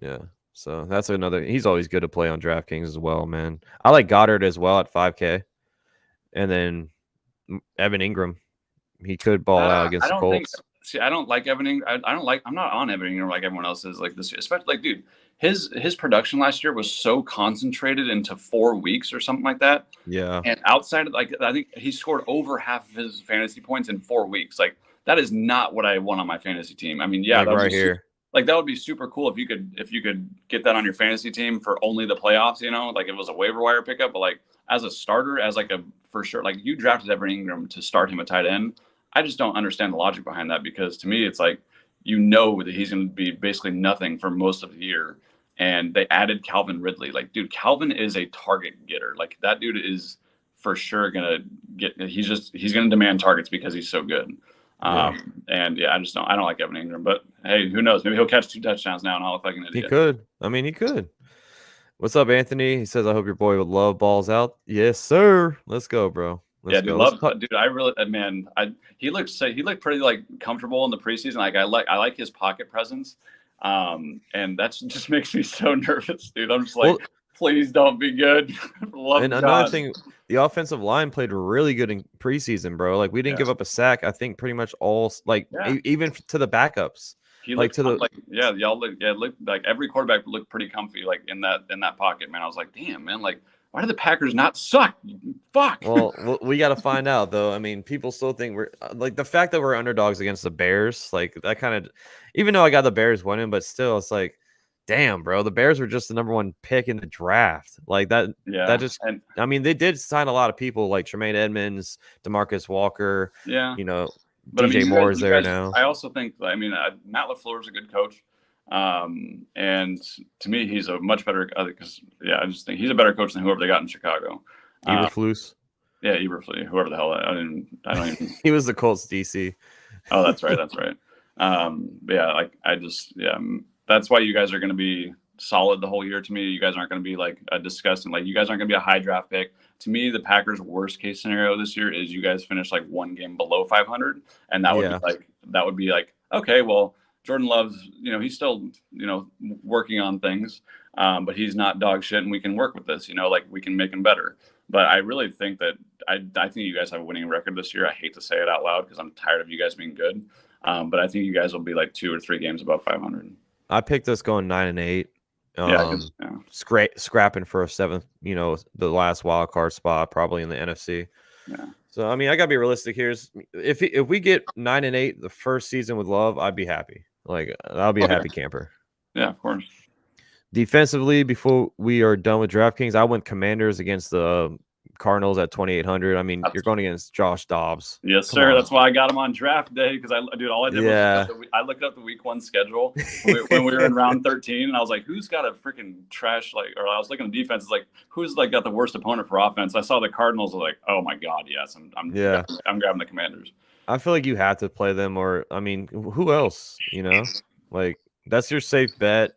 Yeah, so that's another. He's always good to play on DraftKings as well, man. I like Goddard as well at 5K, and then Evan Ingram. He could ball out against the Colts. I don't like Evan Ingram. I'm not on Evan Ingram like everyone else is like this year. Especially like, dude, his production last year was so concentrated into 4 weeks or something like that. Yeah. And outside of, like, I think he scored over half of his fantasy points in 4 weeks. Like, that is not what I want on my fantasy team. I mean, yeah, like right here. Like, that would be super cool if you could get that on your fantasy team for only the playoffs, you know, like it was a waiver wire pickup. But like as a starter, as like a for sure, like you drafted Evan Ingram to start him at tight end. I just don't understand the logic behind that, because to me, it's like, you know, that he's going to be basically nothing for most of the year. And they added Calvin Ridley. Like, dude, Calvin is a target getter. Like, that dude is for sure going to get, he's going to demand targets because he's so good. And yeah, I don't like Evan Ingram, but hey, who knows? Maybe he'll catch 2 touchdowns now and I'll look like an idiot. He could. I mean, he could. What's up, Anthony? He says, I hope your boy would love balls out. Yes, sir. Let's go, bro. Let's go. Dude, I really, man, he looked pretty like comfortable in the preseason. Like, I like his pocket presence. And that just makes me so nervous, dude. I'm just like, please don't be good. And another thing, the offensive line played really good in preseason, bro. Like, we didn't give up a sack. I think pretty much all, like, even to the backups. Y'all look like every quarterback looked pretty comfy, like in that pocket, man. I was like, damn, man, like, why do the Packers not suck? Fuck. Well, we got to find out, though. I mean, people still think we're like, the fact that we're underdogs against the Bears, like, that kind of, even though I got the Bears winning, but still, it's like, damn, bro, the Bears were just the #1 pick in the draft. Like that. Yeah. That just, I mean, they did sign a lot of people like Tremaine Edmonds, DeMarcus Walker. Yeah. You know, but DJ Moore is there now. I also think, I mean, Matt LaFleur is a good coach. And to me, he's a much better, because I just think he's a better coach than whoever they got in Chicago. Eberflus. Yeah, Eberflus, whoever the hell. I don't even. He was the Colts DC. Oh, that's right. That's right. That's why you guys are going to be solid the whole year. To me, you guys aren't going to be like a disgusting, like, you guys aren't going to be a high draft pick. To me, the Packers' worst case scenario this year is you guys finish like 1 game below 500, and that would be like, okay, well, Jordan Love's, you know, he's still, you know, working on things, but he's not dog shit, and we can work with this, you know, like, we can make him better. But I really think that I think you guys have a winning record this year. I hate to say it out loud because I'm tired of you guys being good, but I think you guys will be like 2 or 3 games above 500. I picked us going 9-8. Scrapping for a 7th, you know, the last wild card spot, probably in the NFC. Yeah. So I mean, I gotta be realistic here. If we get 9-8 the first season with Love, I'd be happy. Like, I'll be a happy camper. Yeah, of course. Defensively, before we are done with DraftKings, I went Commanders against the Cardinals at 2,800. I mean, you're going against Josh Dobbs. Yes, Come sir. on. That's why I got him on draft day because all I did was I looked up the week 1 schedule when we were in round 13, and I was like, who's got a freaking trash or I was looking at defense, like who's got the worst opponent for offense. I saw the Cardinals. I was like, oh my god, yes, I'm grabbing the Commanders. I feel like you have to play them, or I mean, who else? Like that's your safe bet.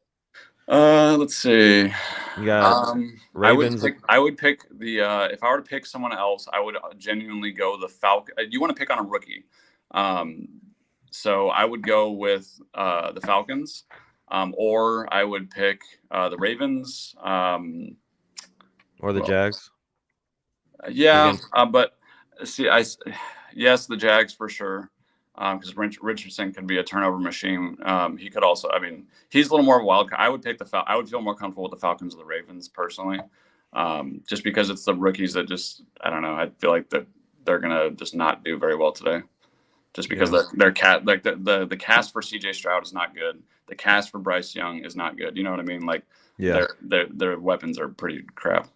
Let's see. You got Ravens. I would pick the if I were to pick someone else, I would genuinely go the Falcon. You want to pick on a rookie, so I would go with the Falcons, or I would pick the Ravens, or the Jags. But see, yes, the Jags for sure. Because Richardson could be a turnover machine. He could also, I mean, he's a little more of a wild card. I would pick I would feel more comfortable with the Falcons or the Ravens personally, just because it's the rookies that just, I don't know. I feel like that they're gonna just not do very well today, just because the cast for CJ Stroud is not good. The cast for Bryce Young is not good. You know what I mean? Like, their weapons are pretty crap.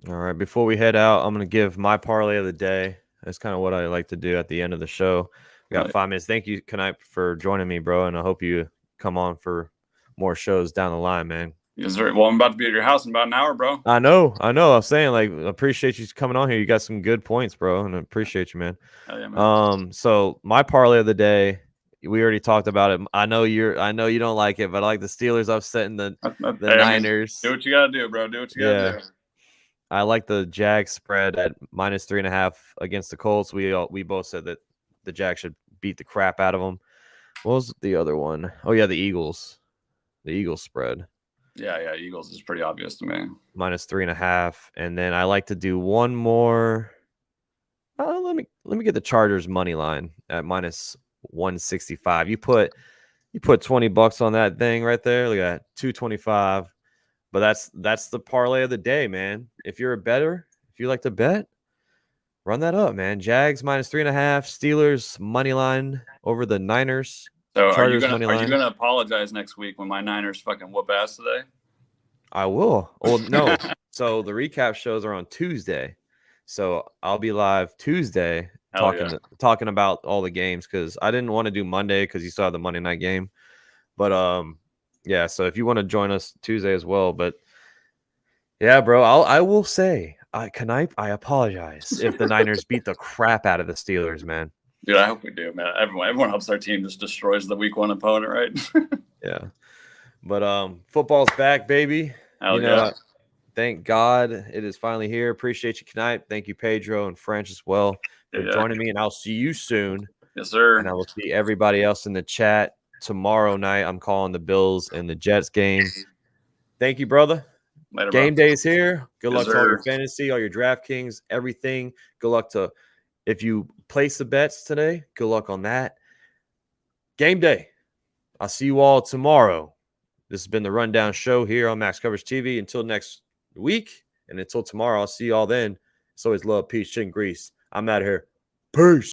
All right, before we head out, I'm gonna give my parlay of the day. That's kind of what I like to do at the end of the show. We got 5 minutes. Thank you, Knipe, for joining me, bro. And I hope you come on for more shows down the line, man. Yes, sir. Well, I'm about to be at your house in about an hour, bro. I know. I'm saying, like, appreciate you coming on here. You got some good points, bro, and I appreciate you, man. Hell yeah, man. So my parlay of the day, we already talked about it. I know you don't like it, but I like the Steelers upsetting the Niners. Do what you gotta do, bro. Do what you gotta do. I like the Jags spread at -3.5 against the Colts. We both said that the Jags should beat the crap out of them. What was the other one? Oh yeah, the Eagles. The Eagles spread. Yeah, Eagles is pretty obvious to me. -3.5, and then I like to do one more. Let me get the Chargers money line at -165. You put $20 on that thing right there. Look at that, 225. But that's the parlay of the day, man. If you're a bettor, if you like to bet, run that up, man. Jags -3.5, Steelers money line over the Niners. So Chargers are you gonna apologize next week when my Niners fucking whoop ass today? I will. Well, no. So the recap shows are on Tuesday. So I'll be live Tuesday talking about all the games because I didn't want to do Monday because you still have the Monday night game. But yeah, so if you want to join us Tuesday as well, but yeah, bro, I will say, I apologize if the Niners beat the crap out of the Steelers, man. Dude, I hope we do, man. Everyone hopes our team just destroys the week 1 opponent, right? Yeah, but football's back, baby. Thank God it is finally here. Appreciate you, Knipe. Thank you, Pedro and French as well for joining me, and I'll see you soon. Yes, sir. And I will see everybody else in the chat tomorrow night. I'm calling the Bills and the Jets game. Thank you, brother. Later, Game bro. day is here. Good luck Yes, to all sir. your fantasy, all your DraftKings, everything. Good luck to if you place the bets today. Good luck on that. Game day. I'll see you all tomorrow. This has been the Rundown Show here on Max Coverage TV. Until next week and until tomorrow, I'll see you all then. It's always love, peace, chin, grease. I'm out of here. Peace.